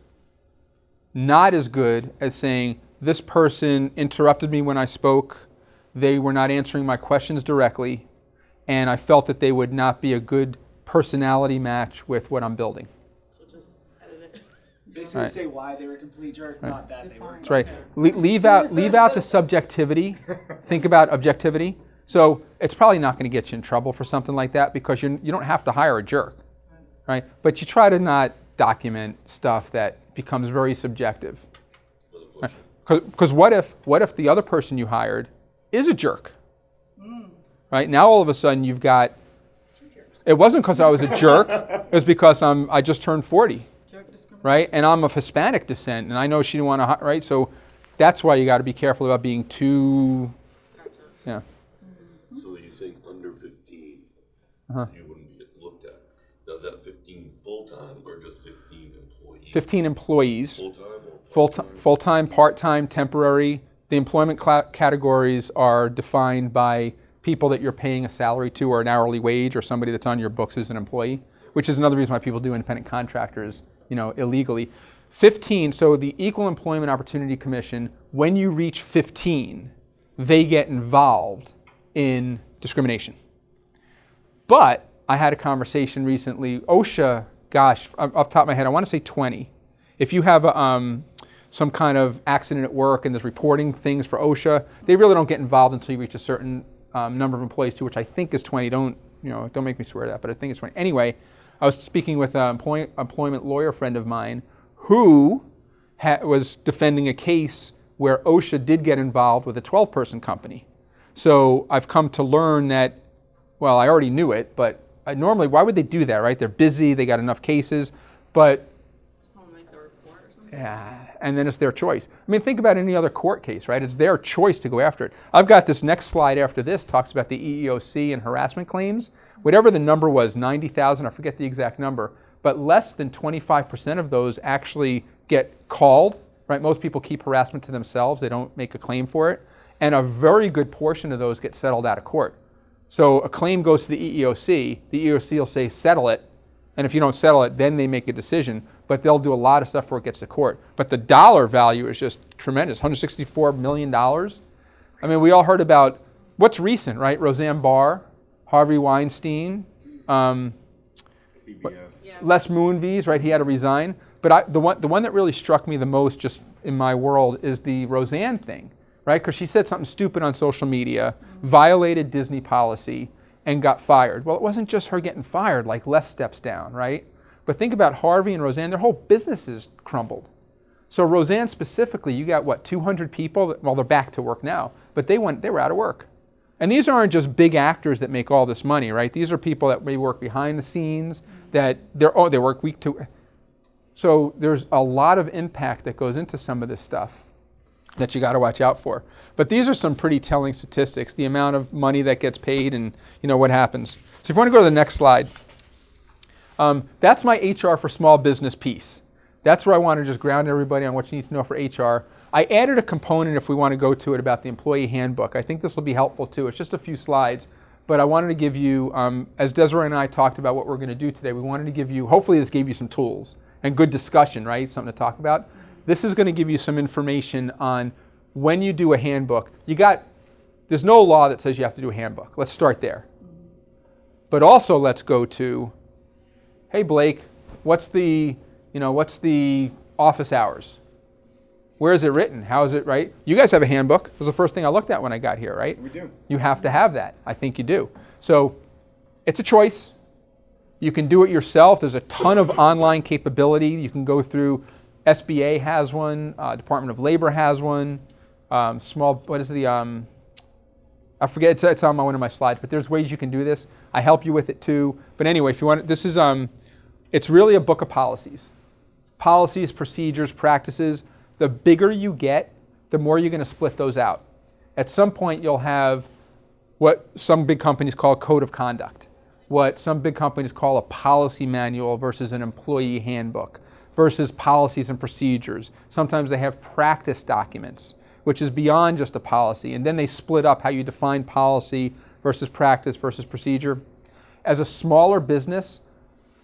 not as good as saying this person interrupted me when I spoke, they were not answering my questions directly, and I felt that they would not be a good personality match with what I'm building. So just edit it. Basically say why they were a complete jerk, not that they were. That's right. Leave out the subjectivity. Think about objectivity. So it's probably not going to get you in trouble for something like that because you don't have to hire a jerk, right? But you try to not document stuff that becomes very subjective. Because what if the other person you hired is a jerk? Right? Now all of a sudden you've got, it wasn't because I was a jerk, it was because I just turned 40. Right? And I'm of Hispanic descent, and I know she didn't want to, right? So that's why you got to be careful about being too, yeah. So you're saying under 15, you wouldn't get looked at. Now is that 15 full-time or just 15 employees? 15 employees. Full-time? Full-time, part-time, temporary. The employment categories are defined by people that you're paying a salary to or an hourly wage or somebody that's on your books as an employee, which is another reason why people do independent contractors, illegally. 15, so the Equal Employment Opportunity Commission, when you reach 15, they get involved in discrimination. But I had a conversation recently, OSHA, gosh, off the top of my head, I want to say 20. If you have some kind of accident at work and there's reporting things for OSHA, they really don't get involved until you reach a certain number of employees too, which I think is 20. Don't make me swear that, but I think it's 20. Anyway, I was speaking with an employment lawyer friend of mine who was defending a case where OSHA did get involved with a 12-person company. So I've come to learn that, well, I already knew it, but normally, why would they do that, right? They're busy, they got enough cases, but Someone makes a report or something. yeah, and then it's their choice. I mean, think about any other court case, right? It's their choice to go after it. I've got this next slide after this, talks about the EEOC and harassment claims. Whatever the number was, 90,000, I forget the exact number, but less than 25% of those actually get called, right? Most people keep harassment to themselves. They don't make a claim for it. And a very good portion of those get settled out of court. So a claim goes to the EEOC will say, settle it. And if you don't settle it, then they make a decision. But they'll do a lot of stuff before it gets to court. But the dollar value is just tremendous, $164 million. I mean, we all heard about, what's recent, right? Roseanne Barr, Harvey Weinstein, CBS. Les Moonves, right? He had to resign. But the one that really struck me the most just in my world is the Roseanne thing, right? Because she said something stupid on social media, violated Disney policy, and got fired. Well, it wasn't just her getting fired, like Les steps down, right? But think about Harvey and Roseanne, their whole businesses crumbled. So Roseanne specifically, you got 200 people, well, they're back to work now, but they were out of work. And these aren't just big actors that make all this money, right? These are people that may work behind the scenes, that they work week to. So there's a lot of impact that goes into some of this stuff. that you got to watch out for. But these are some pretty telling statistics, the amount of money that gets paid and what happens. So if you want to go to the next slide, that's my HR for small business piece. That's where I want to just ground everybody on what you need to know for HR. I added a component, if we want to go to it, about the employee handbook. I think this will be helpful too. It's just a few slides, but I wanted to give you, as Desiree and I talked about what we're going to do today, we wanted to give you, hopefully this gave you some tools and good discussion, right? Something to talk about. This is going to give you some information on when you do a handbook. There's no law that says you have to do a handbook. Let's start there. But also let's go to, hey Blake, what's the office hours? Where is it written? How is it, right? You guys have a handbook. It was the first thing I looked at when I got here, right? We do. You have to have that. I think you do. So it's a choice. You can do it yourself. There's a ton of online capability. You can go through, SBA has one, Department of Labor has one, I forget, it's on one of my slides, but there's ways you can do this. I help you with it too. But anyway, if you want, this is, it's really a book of policies. Policies, procedures, practices. The bigger you get, the more you're going to split those out. At some point, you'll have what some big companies call a code of conduct, what some big companies call a policy manual versus an employee handbook, versus policies and procedures. Sometimes they have practice documents, which is beyond just a policy. And then they split up how you define policy versus practice versus procedure. As a smaller business,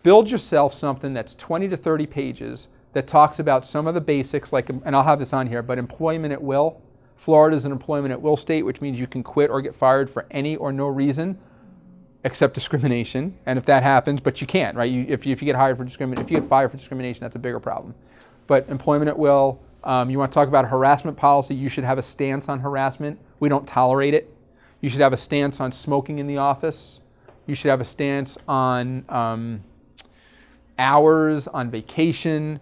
build yourself something that's 20 to 30 pages that talks about some of the basics, like, and I'll have this on here, but employment at will. Florida is an employment at will state, which means you can quit or get fired for any or no reason except discrimination. And if that happens, but you can't, right? If you get hired for discrimination, if you get fired for discrimination, that's a bigger problem. But employment at will, you want to talk about harassment policy, you should have a stance on harassment. We don't tolerate it. You should have a stance on smoking in the office. You should have a stance on hours, on vacation,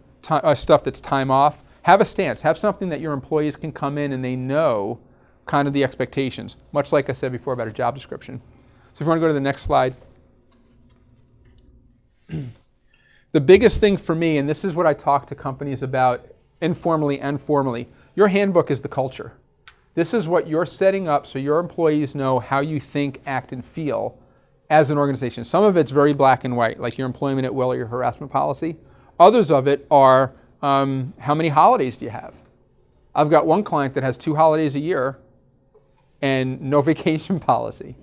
stuff that's time off. Have a stance. Have something that your employees can come in and they know kind of the expectations, much like I said before about a job description. So if you want to go to the next slide. The biggest thing for me, and this is what I talk to companies about informally and formally, your handbook is the culture. This is what you're setting up so your employees know how you think, act, and feel as an organization. Some of it's very black and white, like your employment at will or your harassment policy. Others of it are, how many holidays do you have? I've got one client that has 2 holidays a year and no vacation policy.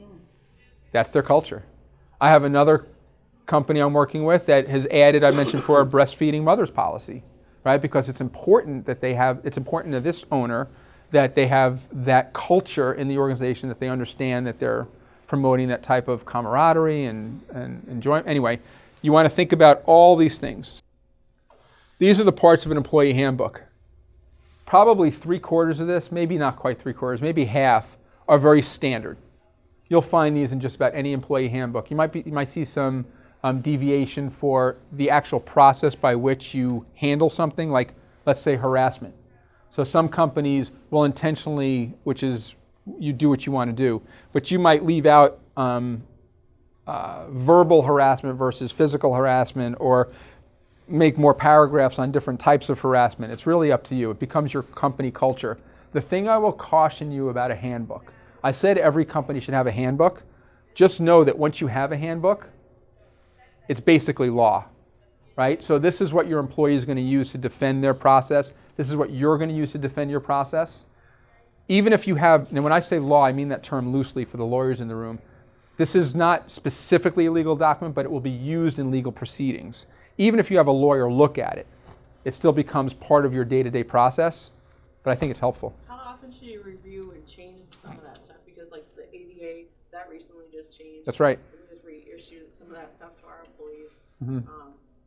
That's their culture. I have another company I'm working with that has added, I mentioned before, a breastfeeding mothers policy, right? Because it's important that it's important to this owner that they have that culture in the organization, that they understand that they're promoting that type of camaraderie and enjoyment. Anyway, you want to think about all these things. These are the parts of an employee handbook. Probably 3/4 of this, maybe not quite 3/4, maybe half, are very standard. You'll find these in just about any employee handbook. You might see some deviation for the actual process by which you handle something, like let's say harassment. So some companies will intentionally, which is you do what you want to do, but you might leave out verbal harassment versus physical harassment, or make more paragraphs on different types of harassment. It's really up to you. It becomes your company culture. The thing I will caution you about a handbook, I said every company should have a handbook. Just know that once you have a handbook, it's basically law, right? So this is what your employee is going to use to defend their process. This is what you're going to use to defend your process. Even if you have, and when I say law, I mean that term loosely for the lawyers in the room. This is not specifically a legal document, but it will be used in legal proceedings. Even if you have a lawyer look at it, it still becomes part of your day-to-day process, but I think it's helpful. How often should you review and change some of that stuff? Because like the ADA, that recently just changed. That's right. We just reissued some of that stuff to our employees. Mm-hmm.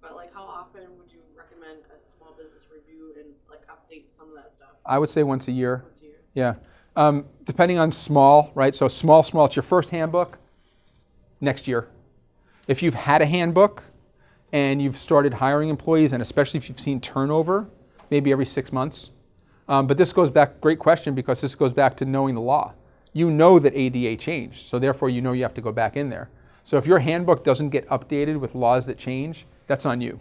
But like how often would you recommend a small business review and like update some of that stuff? I would say once a year. Once a year. Yeah. Depending on small, right? So small, it's your first handbook, next year. If you've had a handbook and you've started hiring employees, and especially if you've seen turnover, maybe every 6 months. But this goes back, great question, because this goes back to knowing the law. You know that ADA changed, so therefore you know you have to go back in there. So if your handbook doesn't get updated with laws that change, that's on you.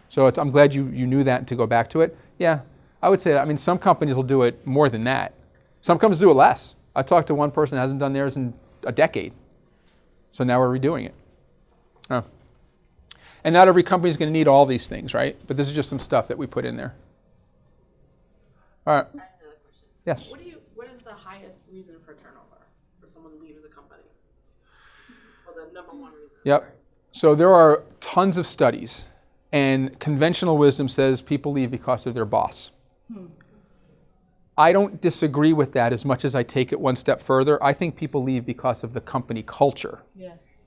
So I'm glad you knew that and to go back to it. Yeah, I would say, I mean, some companies will do it more than that. Some companies do it less. I talked to one person that hasn't done theirs in a decade. So now we're redoing it. And not every company is going to need all these things, right? But this is just some stuff that we put in there. All right. I have another question. Yes. What is the highest reason for turnover for someone to leave as a company? Well, the number one reason. Yep. Sorry. So there are tons of studies, and conventional wisdom says people leave because of their boss. I don't disagree with that as much as I take it one step further. I think people leave because of the company culture. Yes.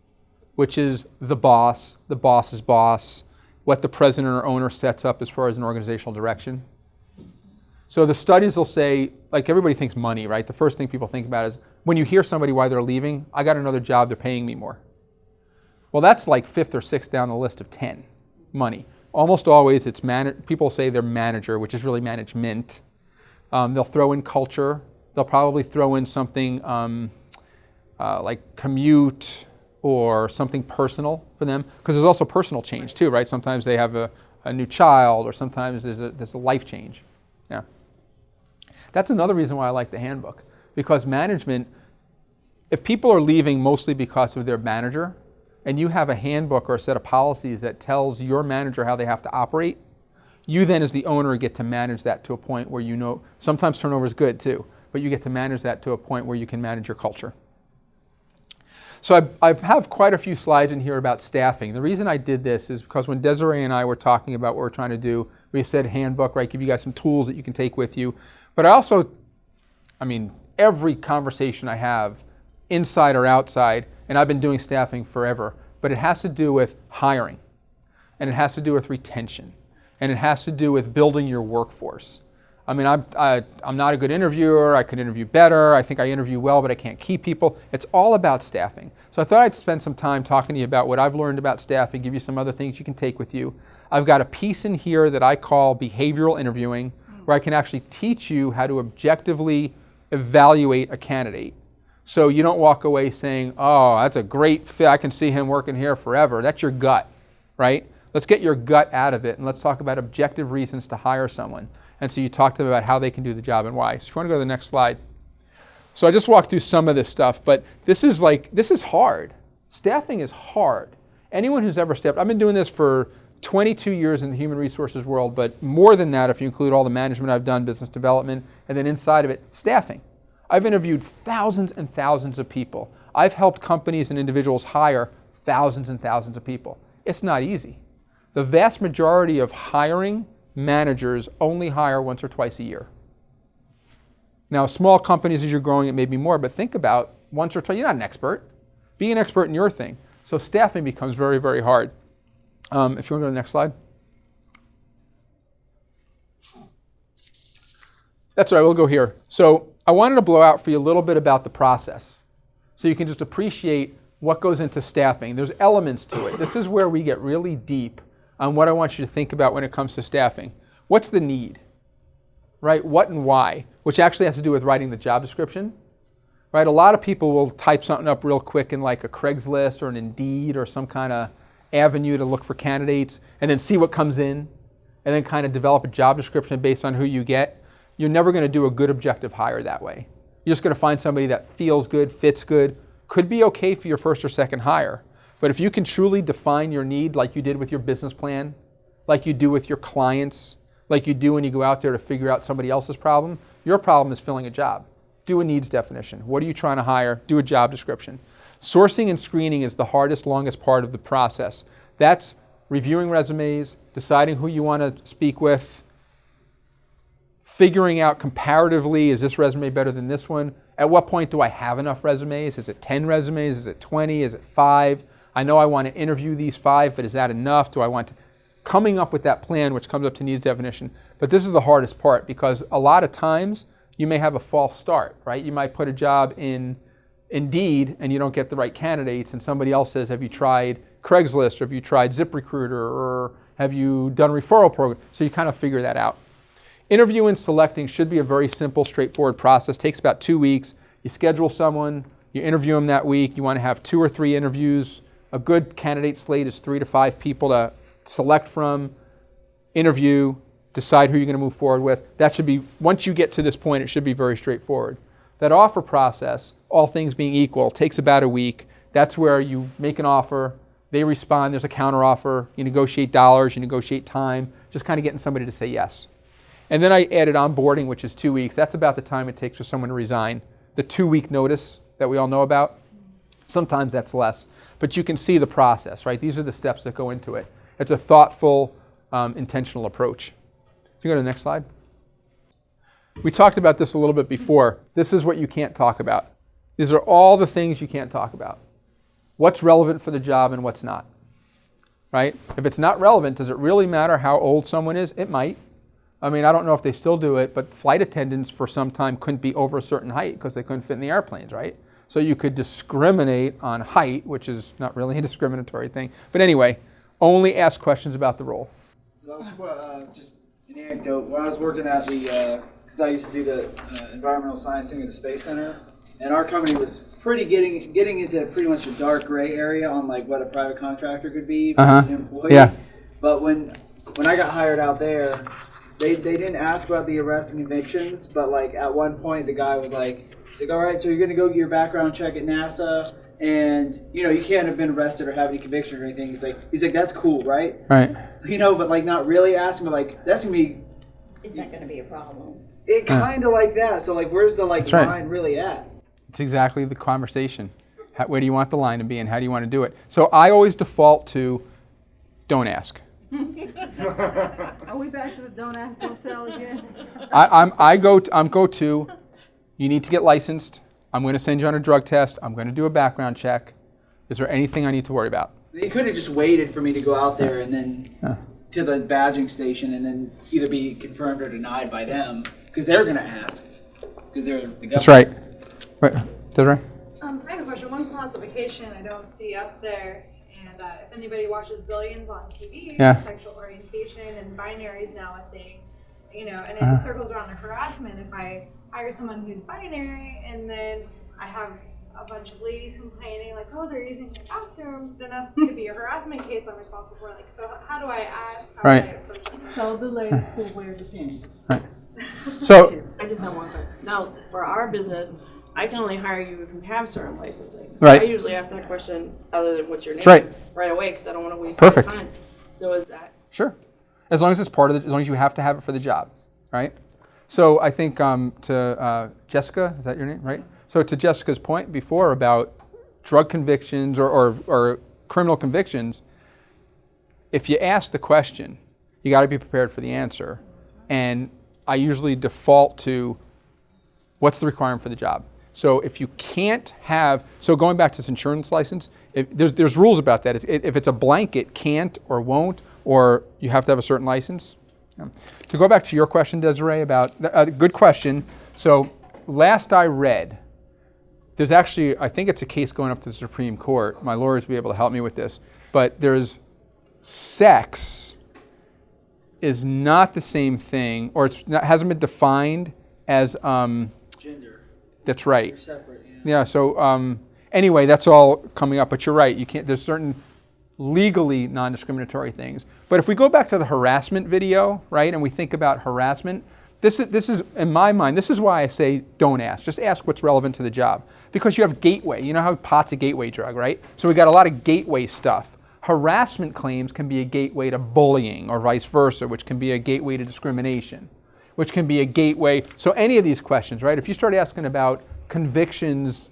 Which is the boss's boss, what the president or owner sets up as far as an organizational direction. So the studies will say, like everybody thinks money, right? The first thing people think about is when you hear somebody why they're leaving, I got another job, they're paying me more. Well, that's like 5th or 6th down the list of 10, money. Almost always it's people say they're manager, which is really management. They'll throw in culture. They'll probably throw in something like commute, or something personal for them, because there's also personal change too, right? Sometimes they have a new child, or sometimes there's a life change. Yeah. That's another reason why I like the handbook, because management, if people are leaving mostly because of their manager, and you have a handbook or a set of policies that tells your manager how they have to operate, you then as the owner get to manage that to a point where you know, sometimes turnover is good too, but you get to manage that to a point where you can manage your culture. So I have quite a few slides in here about staffing. The reason I did this is because when Desiree and I were talking about what we're trying to do, we said handbook, right? Give you guys some tools that you can take with you. But I also, I mean, every conversation I have, inside or outside, and I've been doing staffing forever, but it has to do with hiring, and it has to do with retention, and it has to do with building your workforce. I mean, I'm not a good interviewer. I could interview better. I think I interview well, but I can't keep people. It's all about staffing. So I thought I'd spend some time talking to you about what I've learned about staffing, give you some other things you can take with you. I've got a piece in here that I call behavioral interviewing, where I can actually teach you how to objectively evaluate a candidate. So you don't walk away saying, oh, that's a great fit. I can see him working here forever. That's your gut, right? Let's get your gut out of it, and let's talk about objective reasons to hire someone. And so you talk to them about how they can do the job and why. So if you want to go to the next slide. So I just walked through some of this stuff, but this is hard. Staffing is hard. Anyone who's ever staffed, I've been doing this for 22 years in the human resources world, but more than that if you include all the management I've done, business development, and then inside of it, staffing. I've interviewed thousands and thousands of people. I've helped companies and individuals hire thousands and thousands of people. It's not easy. The vast majority of hiring managers only hire once or twice a year. Now, small companies, as you're growing, it may be more, but think about once or twice. You're not an expert. Be an expert in your thing. So staffing becomes very, very hard. If you want to go to the next slide. That's all right, we'll go here. So I wanted to blow out for you a little bit about the process, so you can just appreciate what goes into staffing. There's elements to it. This is where we get really deep on what I want you to think about when it comes to staffing. What's the need, right? What and why, which actually has to do with writing the job description, right? A lot of people will type something up real quick in like a Craigslist or an Indeed or some kind of avenue to look for candidates and then see what comes in and then kind of develop a job description based on who you get. You're never going to do a good objective hire that way. You're just going to find somebody that feels good, fits good, could be okay for your first or second hire. But if you can truly define your need like you did with your business plan, like you do with your clients, like you do when you go out there to figure out somebody else's problem, your problem is filling a job. Do a needs definition. What are you trying to hire? Do a job description. Sourcing and screening is the hardest, longest part of the process. That's reviewing resumes, deciding who you want to speak with, figuring out comparatively, is this resume better than this one? At what point do I have enough resumes? Is it 10 resumes? Is it 20? Is it 5? I know I want to interview these 5, but is that enough? Do I want to? Coming up with that plan, which comes up to needs definition. But this is the hardest part, because a lot of times you may have a false start, right? You might put a job in Indeed and you don't get the right candidates, and somebody else says, have you tried Craigslist, or have you tried ZipRecruiter, or have you done a referral program? So you kind of figure that out. Interviewing and selecting should be a very simple, straightforward process. It takes about 2 weeks. You schedule someone, you interview them that week. You want to have 2 or 3 interviews. A good candidate slate is 3 to 5 people to select from, interview, decide who you're going to move forward with. That should be, once you get to this point, it should be very straightforward. That offer process, all things being equal, takes about a week. That's where you make an offer, they respond, there's a counteroffer, you negotiate dollars, you negotiate time, just kind of getting somebody to say yes. And then I added onboarding, which is 2 weeks. That's about the time it takes for someone to resign. The 2-week notice that we all know about, sometimes that's less. But you can see the process, right? These are the steps that go into it. It's a thoughtful, intentional approach. If you go to the next slide. We talked about this a little bit before. This is what you can't talk about. These are all the things you can't talk about. What's relevant for the job and what's not, right? If it's not relevant, does it really matter how old someone is? It might. I mean, I don't know if they still do it, but flight attendants for some time couldn't be over a certain height because they couldn't fit in the airplanes, right? So you could discriminate on height, which is not really a discriminatory thing. But anyway, only ask questions about the role. That was just an anecdote. When I was working at the, because I used to do the environmental science thing at the Space Center, and our company was pretty getting into pretty much a dark gray area on like what a private contractor could be versus an employee. Yeah. But when I got hired out there, they didn't ask about the arrests and convictions, but like at one point the guy was like, he's like, all right, so you're gonna go get your background check at NASA, and you know you can't have been arrested or have any conviction or anything. He's like that's cool, right? Right. You know, but like not really asking, but like that's gonna be. It's not gonna be a problem. It kind of like that. So like, where's the like line really at? It's exactly the conversation. Where do you want the line to be, and how do you want to do it? So I always default to, don't ask. Are we back to the don't ask, don't tell again? I'm go to. You need to get licensed. I'm going to send you on a drug test. I'm going to do a background check. Is there anything I need to worry about? They could have just waited for me to go out there and then to the badging station and then either be confirmed or denied by them because they're going to ask because they're the government. That's right. Right. Desiree? I have a question. One classification I don't see up there, and if anybody watches Billions on TV, sexual orientation and binary is now a thing, you know, and it circles around the harassment. If I hire someone who's binary and then I have a bunch of ladies complaining like, oh, they're using the bathroom, then that could be a harassment case I'm responsible for. Like, so how do I ask? How do I approach this? Tell the ladies to wear the pants. Right. So I just have one thing. Now, for our business, I can only hire you if you have certain licensing. Right. I usually ask that question other than what's your name right away because I don't want to waste Perfect. time. So is that sure, as long as it's part of as long as you have to have it for the job, right? So I think to Jessica, is that your name, right? So to Jessica's point before about drug convictions or criminal convictions, if you ask the question, you got to be prepared for the answer. And I usually default to what's the requirement for the job. So if you can't have, so going back to this insurance license, there's rules about that. If it's a blanket, can't or won't, or you have to have a certain license. To go back to your question, Desiree, about, good question. So last I read, there's actually, I think it's a case going up to the Supreme Court. My lawyers will be able to help me with this. But there's sex is not the same thing, or hasn't been defined as Gender. That's right. They're separate. Yeah. So anyway, that's all coming up. But you're right. You can't. There's certain legally non-discriminatory things. But if we go back to the harassment video, right, and we think about harassment, this is in my mind. This is why I say don't ask. Just ask what's relevant to the job, because you have gateway. You know how pot's a gateway drug, right? So we got a lot of gateway stuff. Harassment claims can be a gateway to bullying, or vice versa, which can be a gateway to discrimination, which can be a gateway. So any of these questions, right? If you start asking about convictions,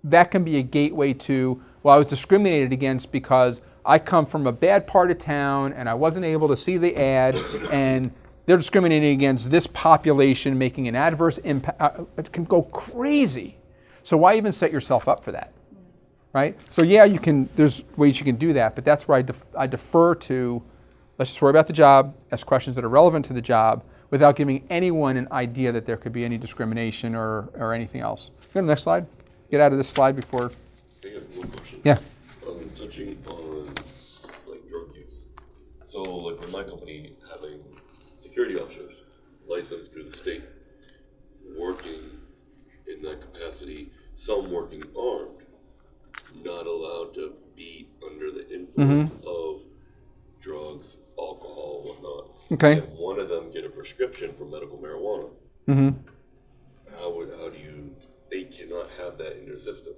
that can be a gateway to, well, I was discriminated against because I come from a bad part of town and I wasn't able to see the ad, and they're discriminating against this population, making an adverse impact. It can go crazy. So why even set yourself up for that, right? So yeah, you can. There's ways you can do that, but that's where I defer to, let's just worry about the job, ask questions that are relevant to the job, without giving anyone an idea that there could be any discrimination or anything else. Go to the next slide. Get out of this slide before. I have one question. Yeah. Touching on like drug use. So like with my company having security officers licensed through the state, working in that capacity, some working armed, not allowed to be under the influence of drugs, alcohol, whatnot. Okay. And one of them get prescription for medical marijuana. Mm-hmm. How do you, they cannot have that in their system,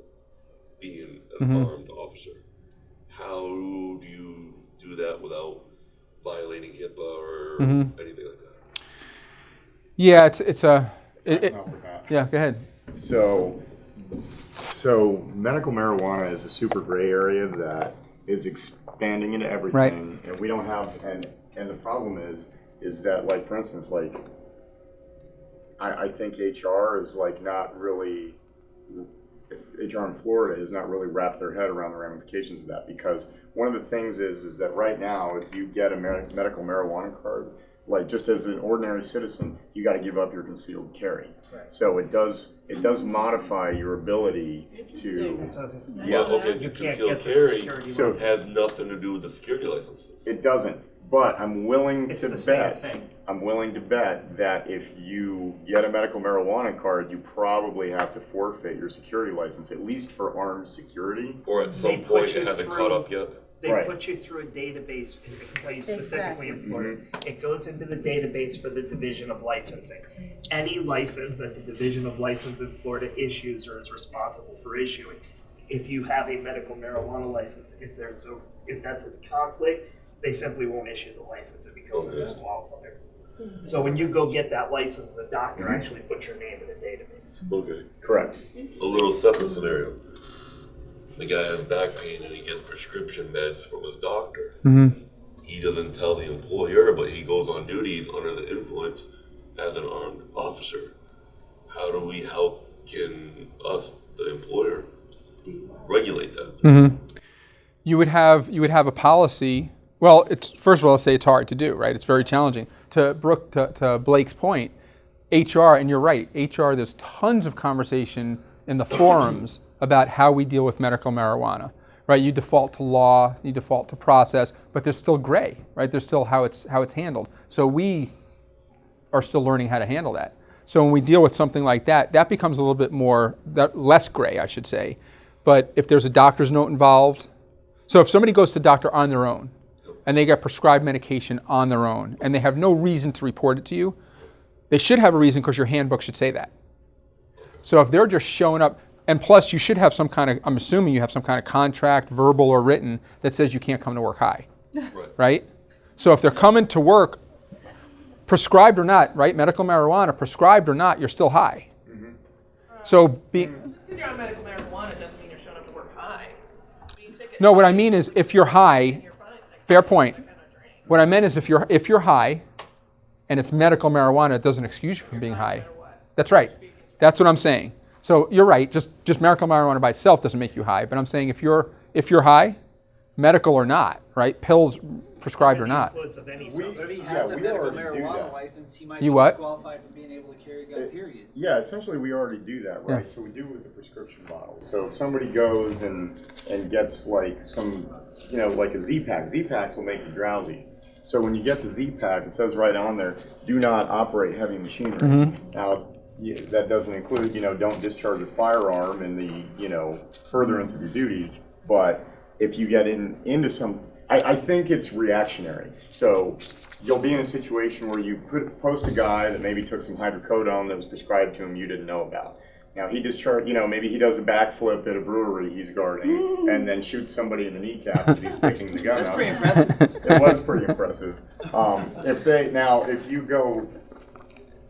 being an Mm-hmm. armed officer. How do you do that without violating HIPAA or Mm-hmm. anything like that? Yeah, yeah, go ahead. So medical marijuana is a super gray area that is expanding into everything, Right. and we don't have. And the problem is that, like, for instance, like I think HR is like not really. HR in Florida has not really wrapped their head around the ramifications of that, because one of the things is that right now, if you get a medical marijuana card, like just as an ordinary citizen, you got to give up your concealed carry. Right. So it does modify your ability to. Well, okay, You so can't concealed get the carry security license. has nothing to do with the security licenses. It doesn't. But I'm willing It's to the same bet. thing. I'm willing to bet that if you get a medical marijuana card, you probably have to forfeit your security license, at least for armed security. Or at some They put point you it hasn't through- caught up yet. They Right. put you through a database, I can tell you specifically in Exactly. Florida. It goes into the database for the Division of Licensing. Any license that the Division of License in Florida issues or is responsible for issuing. If you have a medical marijuana license, if that's a conflict, they simply won't issue the license. It becomes a Okay. disqualifier. So when you go get that license, the doctor actually puts your name in a database. Okay. Correct. A little separate scenario. The guy has back pain and he gets prescription meds from his doctor. Mm-hmm. He doesn't tell the employer, but he goes on duties under the influence as an armed officer. How can us, the employer, regulate that? Mm-hmm. You would have a policy. Well, it's first of all, let's say it's hard to do, right? It's very challenging. To Blake's point, HR, and you're right, HR, there's tons of conversation in the forums about how we deal with medical marijuana, right? You default to law, you default to process, but there's still gray, right? There's still how it's handled. So we are still learning how to handle that. So when we deal with something like that, that becomes a little bit less gray, I should say. But if there's a doctor's note involved, so if somebody goes to the doctor on their own and they get prescribed medication on their own and they have no reason to report it to you, they should have a reason because your handbook should say that. So if they're just showing up, and plus you should have some kind of, I'm assuming you have some kind of contract, verbal or written, that says you can't come to work high, right? So if they're coming to work, prescribed or not, right? Medical marijuana, prescribed or not, you're still high. Mm-hmm. So Just because you're on medical marijuana doesn't mean you're showing up to work high. no, what I mean is if you're high, fair point. What I meant is if you're high and it's medical marijuana, it doesn't excuse you from being high. That's right. That's what I'm saying. So you're right. Just medical marijuana by itself doesn't make you high. But I'm saying if you're high, medical or not, right? Pills prescribed or not. Influence of any We- substance. But if he Yeah, has a we medical already do marijuana that. license, he might You be what? disqualified from being able to carry a gun, period. Yeah, essentially we already do that, right? Yeah. So we do with the prescription bottles. So if somebody goes and gets like some, like a ZPak. ZPaks will make you drowsy. So when you get the ZPak, it says right on there, do not operate heavy machinery. Mm-hmm. Now, that doesn't include, don't discharge a firearm in the, furtherance of your duties. But if you get into some, I think it's reactionary. So you'll be in a situation where you post a guy that maybe took some hydrocodone that was prescribed to him you didn't know about. Now he discharged, maybe he does a backflip at a brewery he's guarding and then shoots somebody in the kneecap as he's picking the gun That's up. pretty impressive. It was pretty impressive. If you go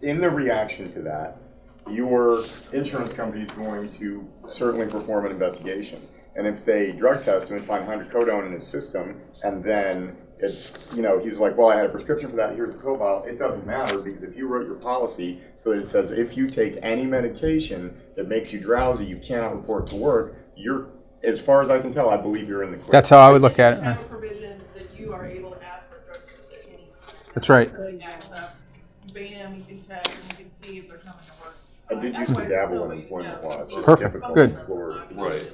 in the reaction to that, your insurance company is going to certainly perform an investigation. And if they drug test him and find hydrocodone in his system, and then it's, he's like, well, I had a prescription for that, here's a pill bottle, it doesn't matter, because if you wrote your policy so that it says if you take any medication that makes you drowsy, you cannot report to work, as far as I can tell, I believe you're in the clear. That's how I would look at You have it. a provision that you are able to ask for drug tests at any time. That's right. So it adds up. Bam, you can test and you can see if they're coming to work. I did used to Otherwise, dabble there's in no employment way- law, it's just Perfect. difficult Good. in Florida. Right.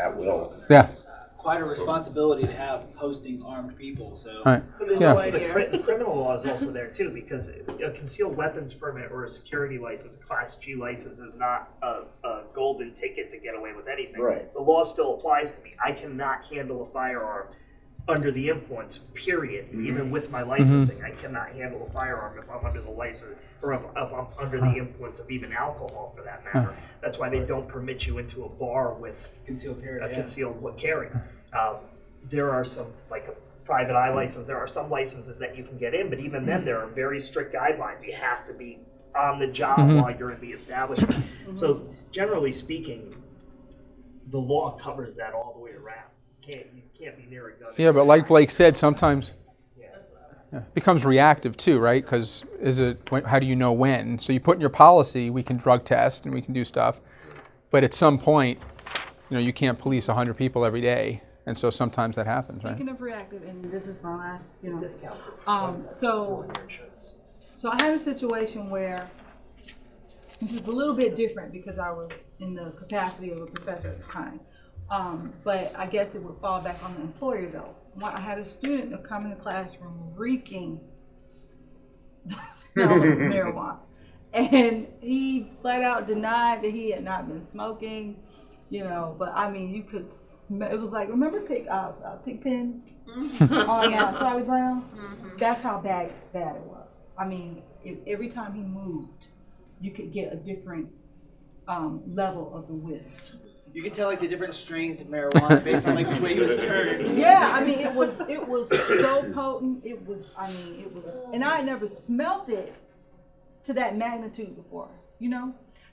At will. Yeah. Quite a responsibility to have posting armed people, so. All right. But there's Yeah. also the criminal law is also there too, because a concealed weapons permit or a security license, a Class G license, is not a golden ticket to get away with anything. Right. The law still applies to me. I cannot handle a firearm under the influence, period. Even with my licensing, I cannot handle a firearm if I'm under the license, or if I'm under the influence of even alcohol for that matter. That's why they don't permit you into a bar with Concealed carry. a concealed carry. There are some, like a private eye license, there are some licenses that you can get in, but even then there are very strict guidelines. You have to be on the job while you're in the establishment. So generally speaking, the law covers that all the way around. You can't be near a gun. Yeah, but like Blake said, sometimes it becomes reactive too, right? Because how do you know when? So you put in your policy, we can drug test and we can do stuff, but at some point, you can't police 100 people every day, and so sometimes that happens, right? Speaking of reactive, and this is my last, Discount. So I had a situation where this is a little bit different because I was in the capacity of a professor at the time. But I guess it would fall back on the employer though. I had a student that come in the classroom reeking the smell of marijuana. And he flat out denied that he had not been smoking, but I mean, you could smell, it was like, remember Pigpen on Charlie Brown? That's how bad it was. I mean, every time he moved, you could get a different level of the whiff. You can tell like the different strains of marijuana based on like which way he was turning. Yeah, I mean, it was so potent. It was, and I had never smelt it to that magnitude before,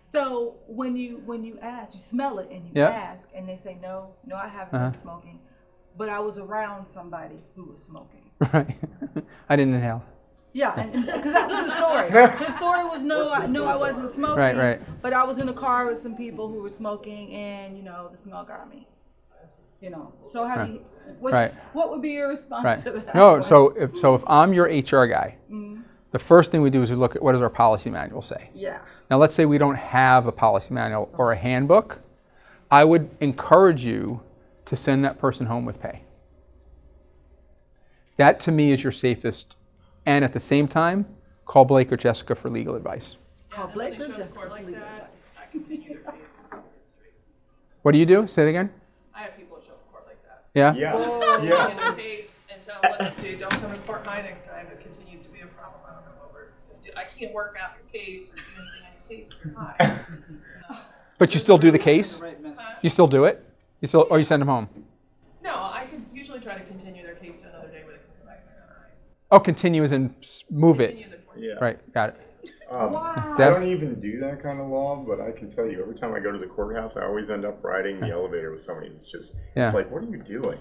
So when you ask, you smell it and you ask, and they say no, I haven't been smoking, but I was around somebody who was smoking. Right. I didn't inhale. Yeah, because that was his story. His story was no, I wasn't smoking. Right. But I was in a car with some people who were smoking, and the smell got me. So how do you? What would be your response to that? No, so if I'm your HR guy, the first thing we do is we look at what does our policy manual say. Yeah. Now let's say we don't have a policy manual or a handbook. I would encourage you to send that person home with pay. That to me is your safest. And at the same time, call Blake or Jessica for legal advice. Call Blake or Jessica for legal advice. I continue their case and get straight. What do you do? Say it again. I have people show up in court like that. Yeah? Yeah. Continue their case and tell them what to do. Don't come to court high next time. It continues to be a problem. I don't know what we're going to do. I can't work out your case or do anything on your case if you're high. So, But you still do the case? You still do it? Or you send them home? no, I could usually try to continue their case to another day where they can come back and they're all right. Oh, continue as in move it. Continue the court. Yeah. Right, got it. I Deb? don't even do that kind of law, but I can tell you, every time I go to the courthouse, I always end up riding the elevator with somebody that's just, it's like, what are you doing?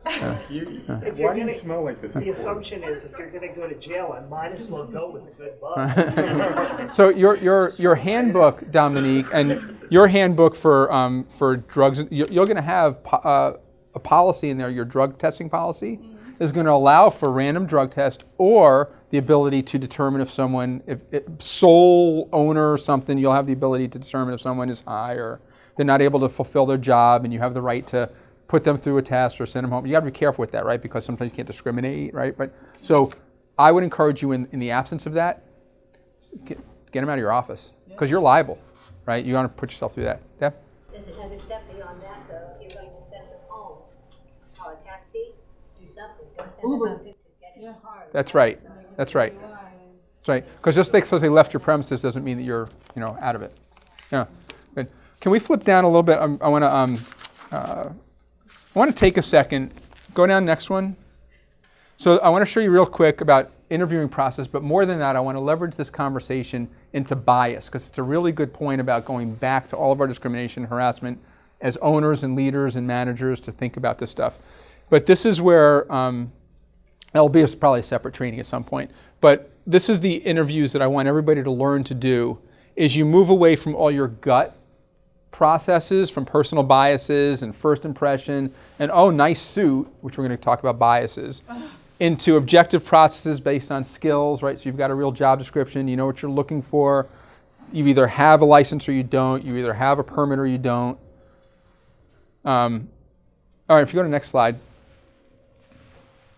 Why do you smell like this? The assumption is if you're going to go to jail, I might as well go with a good buzz. So your handbook, Dominique, and your handbook for drugs, you're going to have a policy in there. Your drug testing policy is going to allow for random drug test or the ability to determine if someone, if sole owner or something, you'll have the ability to determine if someone is high or they're not able to fulfill their job, and you have the right to put them through a test or send them home. You got to be careful with that, right? Because sometimes you can't discriminate, right? But so I would encourage you in the absence of that, get them out of your office because you're liable, right? You want to put yourself through that. Deb? Just another step beyond that, though, if you're going to send them home, call a taxi, do something. Don't send them out to get in a car. That's right. That's right. That's right. Because just because they left your premises doesn't mean that you're, out of it. Yeah. Good. Can we flip down a little bit? I want to take a second. Go down next one. So I want to show you real quick about interviewing process, but more than that, I want to leverage this conversation into bias because it's a really good point about going back to all of our discrimination and harassment as owners and leaders and managers to think about this stuff. But this is where that'll be probably a separate training at some point. But this is the interviews that I want everybody to learn to do is you move away from all your gut processes, from personal biases and first impression and, oh, nice suit, which we're going to talk about biases, into objective processes based on skills, right? So you've got a real job description, you know what you're looking for. You either have a license or you don't. You either have a permit or you don't. All right, if you go to the next slide.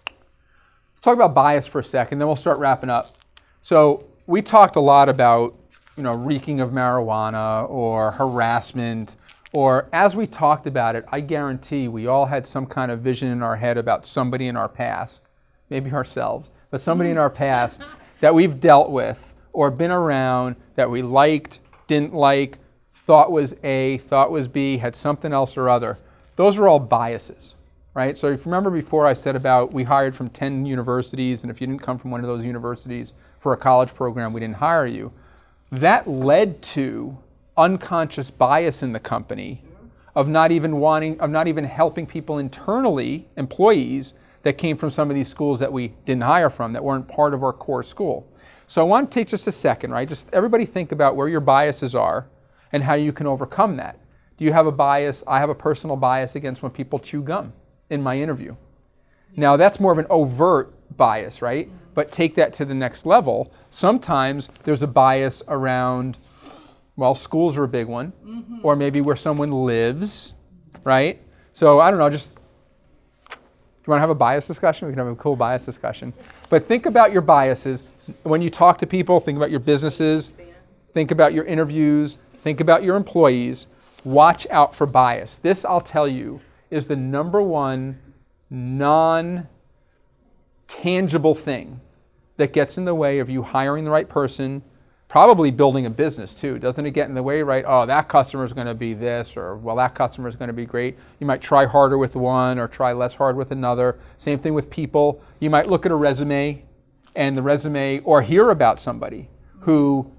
Let's talk about bias for a second, then we'll start wrapping up. So we talked a lot about, reeking of marijuana or harassment Or as we talked about it, I guarantee we all had some kind of vision in our head about somebody in our past, maybe ourselves, but somebody in our past that we've dealt with or been around that we liked, didn't like, thought was A, thought was B, had something else or other. Those are all biases, right? So if you remember before I said about we hired from 10 universities, and if you didn't come from one of those universities for a college program, we didn't hire you. That led to unconscious bias in the company of not even helping people internally, employees that came from some of these schools that we didn't hire from, that weren't part of our core school. So I want to take just a second, right? Just everybody think about where your biases are and how you can overcome that. Do you have a bias? I have a personal bias against when people chew gum in my interview. Now that's more of an overt bias, right? But take that to the next level. Sometimes there's a bias around, well, schools are a big one, or maybe where someone lives, right? So I don't know, just, do you want to have a bias discussion? We can have a cool bias discussion. But think about your biases. When you talk to people, think about your businesses, think about your interviews, think about your employees. Watch out for bias. This, I'll tell you, is the number one non-tangible thing that gets in the way of you hiring the right person, probably building a business too. Doesn't it get in the way, right? Oh, that customer is going to be this, or well, that customer is going to be great. You might try harder with one or try less hard with another. Same thing with people. You might look at a resume and the resume, or hear about somebody who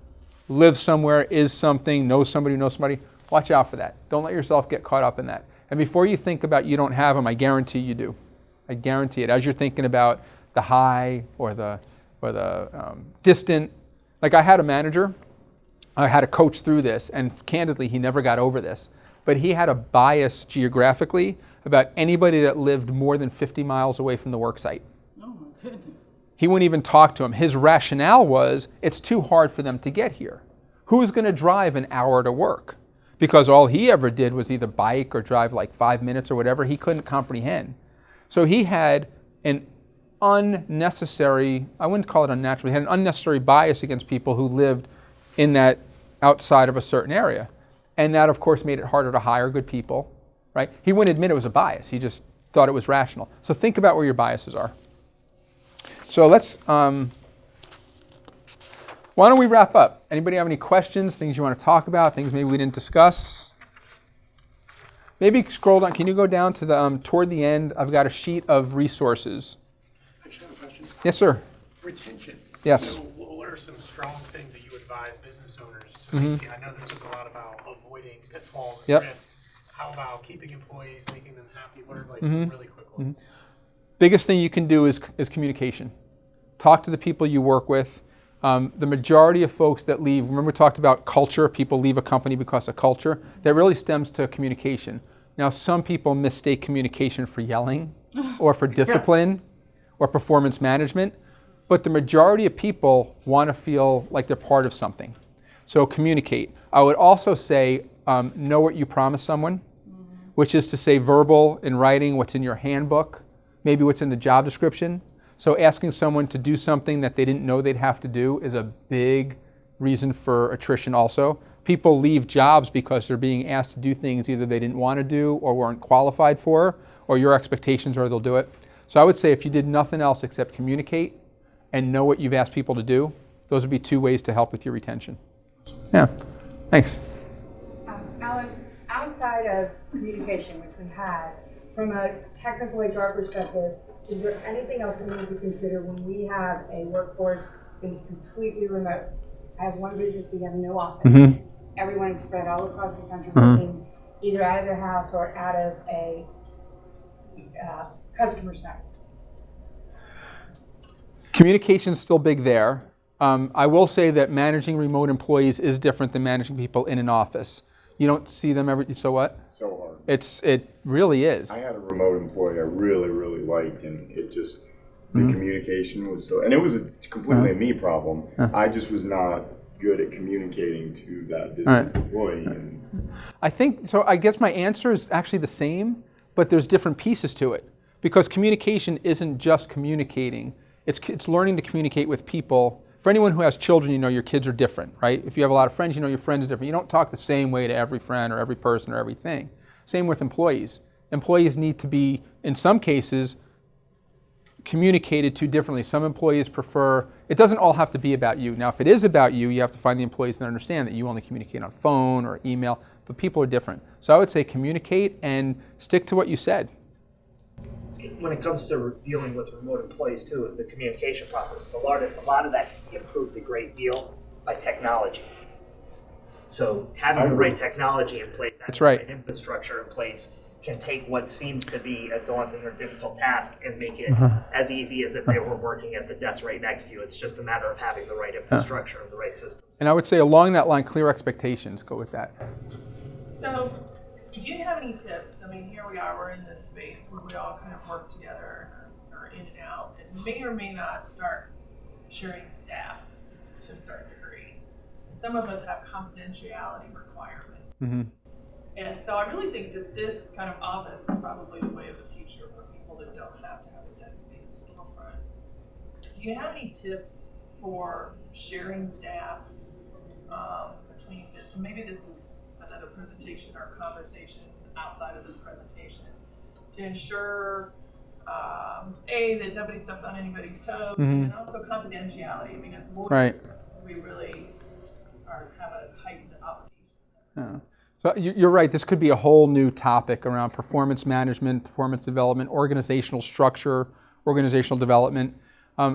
lives somewhere, is something, knows somebody who knows somebody. Watch out for that. Don't let yourself get caught up in that. And before you think about you don't have them, I guarantee you do. I guarantee it. As you're thinking about the high or the distant, like I had a manager, I had to coach through this, and candidly, he never got over this. But he had a bias geographically about anybody that lived more than 50 miles away from the work site. Oh my goodness. He wouldn't even talk to him. His rationale was, it's too hard for them to get here. Who's going to drive an hour to work? Because all he ever did was either bike or drive like 5 minutes or whatever. He couldn't comprehend. So he had an unnecessary, I wouldn't call it unnatural, he had an unnecessary bias against people who lived in that outside of a certain area. And that, of course, made it harder to hire good people, right? He wouldn't admit it was a bias. He just thought it was rational. So think about where your biases are. So let's, why don't we wrap up? Anybody have any questions, things you want to talk about, things maybe we didn't discuss? Maybe scroll down. Can you go down to the, toward the end, I've got a sheet of resources. I just have a question. Yes, sir. Retention. Yes. So what are some strong things that you advise business owners to maintain? I know this is a lot about avoiding pitfalls and risks. How about keeping employees, making them happy? What are like some really quick ones? Biggest thing you can do is communication. Talk to the people you work with. The majority of folks that leave, remember we talked about culture, people leave a company because of culture. That really stems to communication. Now some people mistake communication for yelling or for discipline or performance management, but the majority of people want to feel like they're part of something. So communicate. I would also say know what you promise someone, which is to say verbal, in writing, what's in your handbook, maybe what's in the job description. So asking someone to do something that they didn't know they'd have to do is a big reason for attrition also. People leave jobs because they're being asked to do things either they didn't want to do or weren't qualified for, or your expectations are they'll do it. So I would say if you did nothing else except communicate and know what you've asked people to do, those would be 2 ways to help with your retention. Yeah, thanks. Alan, outside of communication, which we had, from a technical HR perspective, is there anything else we need to consider when we have a workforce that is completely remote? I have one business, we have no office. Everyone is spread all across the country, working either out of their house or out of a customer site. Communication's still big there. I will say that managing remote employees is different than managing people in an office. You don't see them every, so what? So hard. It really is. I had a remote employee I really, really liked, and it just, the communication was so, and it was completely a me problem. I just was not good at communicating to that distance employee. And I think, so I guess my answer is actually the same, but there's different pieces to it. Because communication isn't just communicating. It's learning to communicate with people For anyone who has children, you know your kids are different, right? If you have a lot of friends, you know your friends are different. You don't talk the same way to every friend or every person or everything. Same with employees. Employees need to be, in some cases, communicated to differently. Some employees prefer, it doesn't all have to be about you. Now, if it is about you, you have to find the employees that understand that you only communicate on phone or email, but people are different. So I would say communicate and stick to what you said. When it comes to dealing with remote employees too, the communication process, a lot of that can be improved a great deal by technology. So having the right technology in place, That's right. The right infrastructure in place can take what seems to be a daunting or difficult task and make it as easy as if they were working at the desk right next to you. It's just a matter of having the right infrastructure and the right systems. And I would say along that line, clear expectations. Go with that. So, do you have any tips? I mean, here we are, we're in this space where we all kind of work together and are in and out, and may or may not start sharing staff to a certain degree. And some of us have confidentiality requirements. And so I really think that this kind of office is probably the way of the future for people that don't have to have a designated storefront. Do you have any tips for sharing staff between this? Maybe this is another presentation or conversation outside of this presentation to ensure that nobody steps on anybody's toes, and also confidentiality. I mean, as lawyers, we really have a heightened obligation. So you're right, this could be a whole new topic around performance management, performance development, organizational structure, organizational development.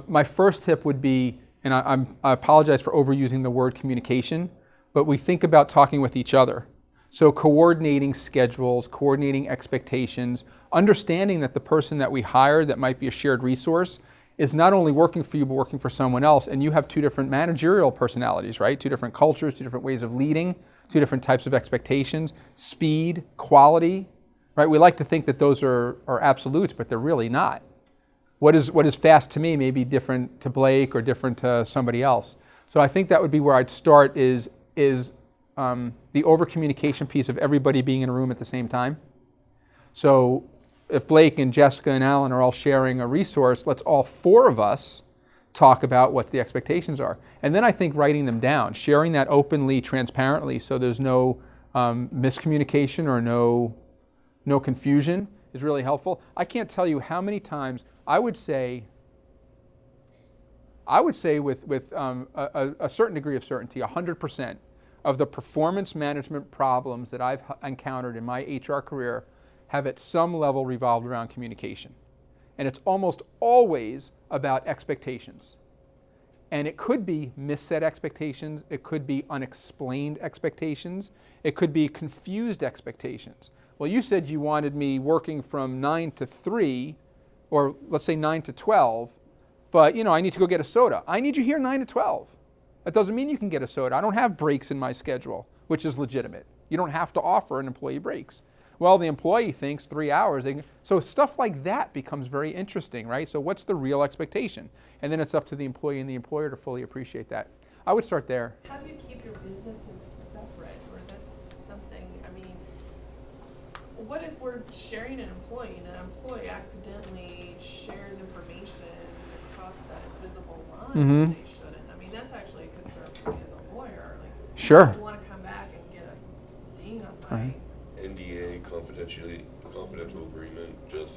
My first tip would be, and I apologize for overusing the word communication, but we think about talking with each other. So coordinating schedules, coordinating expectations, understanding that the person that we hired that might be a shared resource is not only working for you, but working for someone else, and you have two different managerial personalities, right? Two different cultures, two different ways of leading, two different types of expectations, speed, quality, right? We like to think that those are absolutes, but they're really not. What is fast to me may be different to Blake or different to somebody else. So I think that would be where I'd start is the over-communication piece of everybody being in a room at the same time. So if Blake and Jessica and Alan are all sharing a resource, let's all four of us talk about what the expectations are. And then I think writing them down, sharing that openly, transparently, so there's no miscommunication or no confusion is really helpful. I can't tell you how many times I would say with a certain degree of certainty, 100% of the performance management problems that I've encountered in my HR career have at some level revolved around communication. And it's almost always about expectations. And it could be misset expectations, it could be unexplained expectations, it could be confused expectations. Well, you said you wanted me working from 9 to 3, or let's say 9 to 12, but I need to go get a soda. I need you here 9 to 12. That doesn't mean you can get a soda. I don't have breaks in my schedule, which is legitimate. You don't have to offer an employee breaks. Well, the employee thinks 3 hours. So stuff like that becomes very interesting, right? So what's the real expectation? And then it's up to the employee and the employer to fully appreciate that. I would start there. How do you keep your businesses separate, or is that something, what if we're sharing an employee and an employee accidentally shares information across that invisible line that they shouldn't? That's actually a concern for me as a lawyer. Sure. I don't want to come back and get a ding on my NDA, confidential agreement, just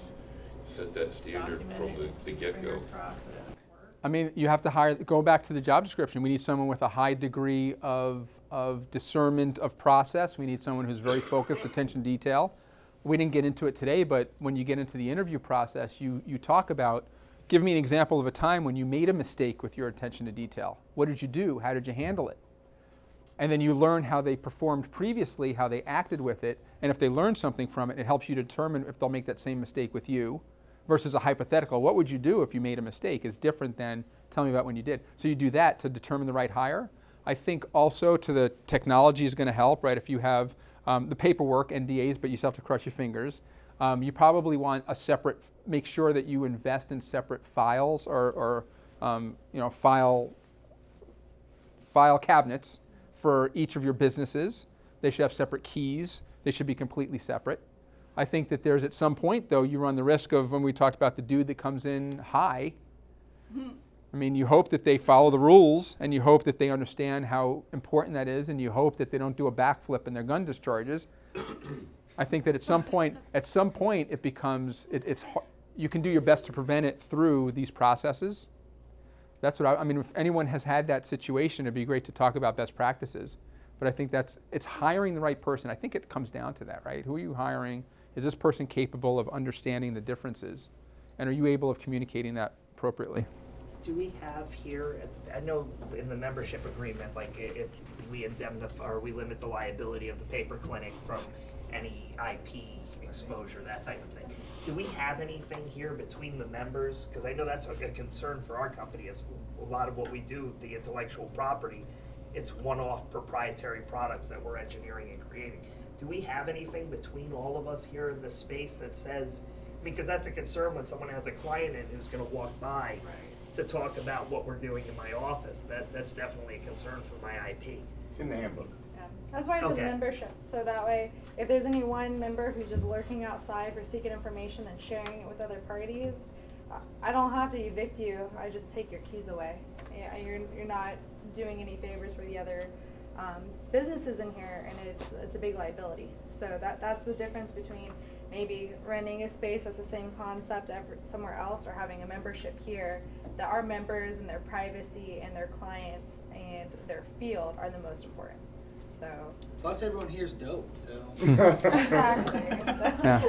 set that standard from the get-go. You have to go back to the job description. We need someone with a high degree of discernment of process. We need someone who's very focused, attention to detail. We didn't get into it today, but when you get into the interview process, you talk about, give me an example of a time when you made a mistake with your attention to detail. What did you do? How did you handle it? And then you learn how they performed previously, how they acted with it, and if they learned something from it, it helps you determine if they'll make that same mistake with you versus a hypothetical. What would you do if you made a mistake is different than tell me about when you did. So you do that to determine the right hire. I think also to the technology is going to help, right? If you have the paperwork, NDAs, but you still have to cross your fingers, you probably want a separate, make sure that you invest in separate files or file cabinets for each of your businesses. They should have separate keys. They should be completely separate. I think that there's at some point, though, you run the risk of, when we talked about the dude that comes in high, I mean, you hope that they follow the rules, and you hope that they understand how important that is, and you hope that they don't do a backflip in their gun discharges. I think that at some point it becomes, you can do your best to prevent it through these processes. That's what I mean, if anyone has had that situation, it'd be great to talk about best practices. But I think it's hiring the right person. I think it comes down to that, right? Who are you hiring? Is this person capable of understanding the differences? And are you able of communicating that appropriately? Do we have here, I know in the membership agreement, like if we indemnify or we limit the liability of the paper clinic from any IP exposure, that type of thing. Do we have anything here between the members? Because I know that's a concern for our company is a lot of what we do, the intellectual property, it's one-off proprietary products that we're engineering and creating. Do we have anything between all of us here in this space that says, because that's a concern when someone has a client in who's going to walk by to talk about what we're doing in my office. That's definitely a concern for my IP. It's in the handbook. Yeah. That's why it's Okay. a membership. So that way, if there's any one member who's just lurking outside for seeking information and sharing it with other parties, I don't have to evict you. I just take your keys away. Yeah, you're not doing any favors for the other businesses in here, and it's a big liability. So that's the difference between maybe renting a space that's the same concept somewhere else, or having a membership here, that our members and their privacy and their clients and their field are the most important. So Plus, everyone here's dope. So exactly. So, Yeah.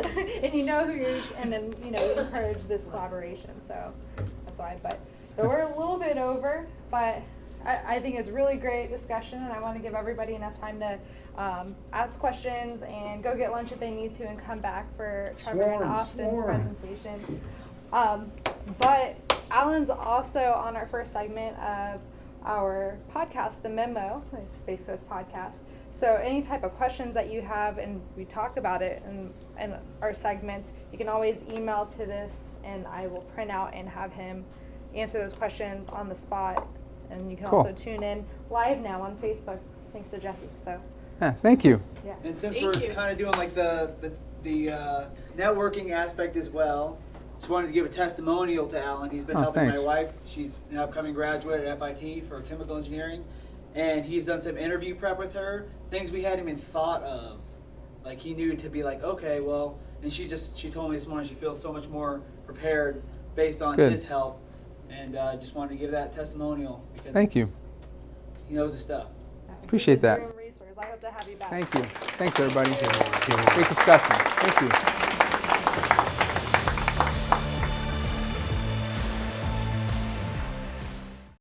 and you know who you're, and then you encourage this collaboration. So that's why. But so we're a little bit over, but I think it's a really great discussion, and I want to give everybody enough time to ask questions and go get lunch if they need to, and come back for Trevor and Austin's presentation. But Alan's also on our first segment of our podcast, The Memo, like Space Coast podcast. So any type of questions that you have, and we talk about it in our segments, you can always email to this, and I will print out and have him answer those questions on the spot. And you can also tune in live now on Facebook, thanks to Jesse. So Yeah, thank you. yeah. And since Thank we're you. kind of doing like the networking aspect as well, just wanted to give a testimonial to Alan. He's been helping thanks. my wife. She's an upcoming graduate at FIT for chemical engineering, and he's done some interview prep with her, things we hadn't even thought of. Like he knew to be like, okay, well, and she told me this morning she feels so much more prepared based on Good. his help, and just wanted to give that testimonial because Thank you. he knows his stuff. Appreciate that. Resource. I hope to have you back. Thank you. Thanks, everybody. Great discussion. Thank you.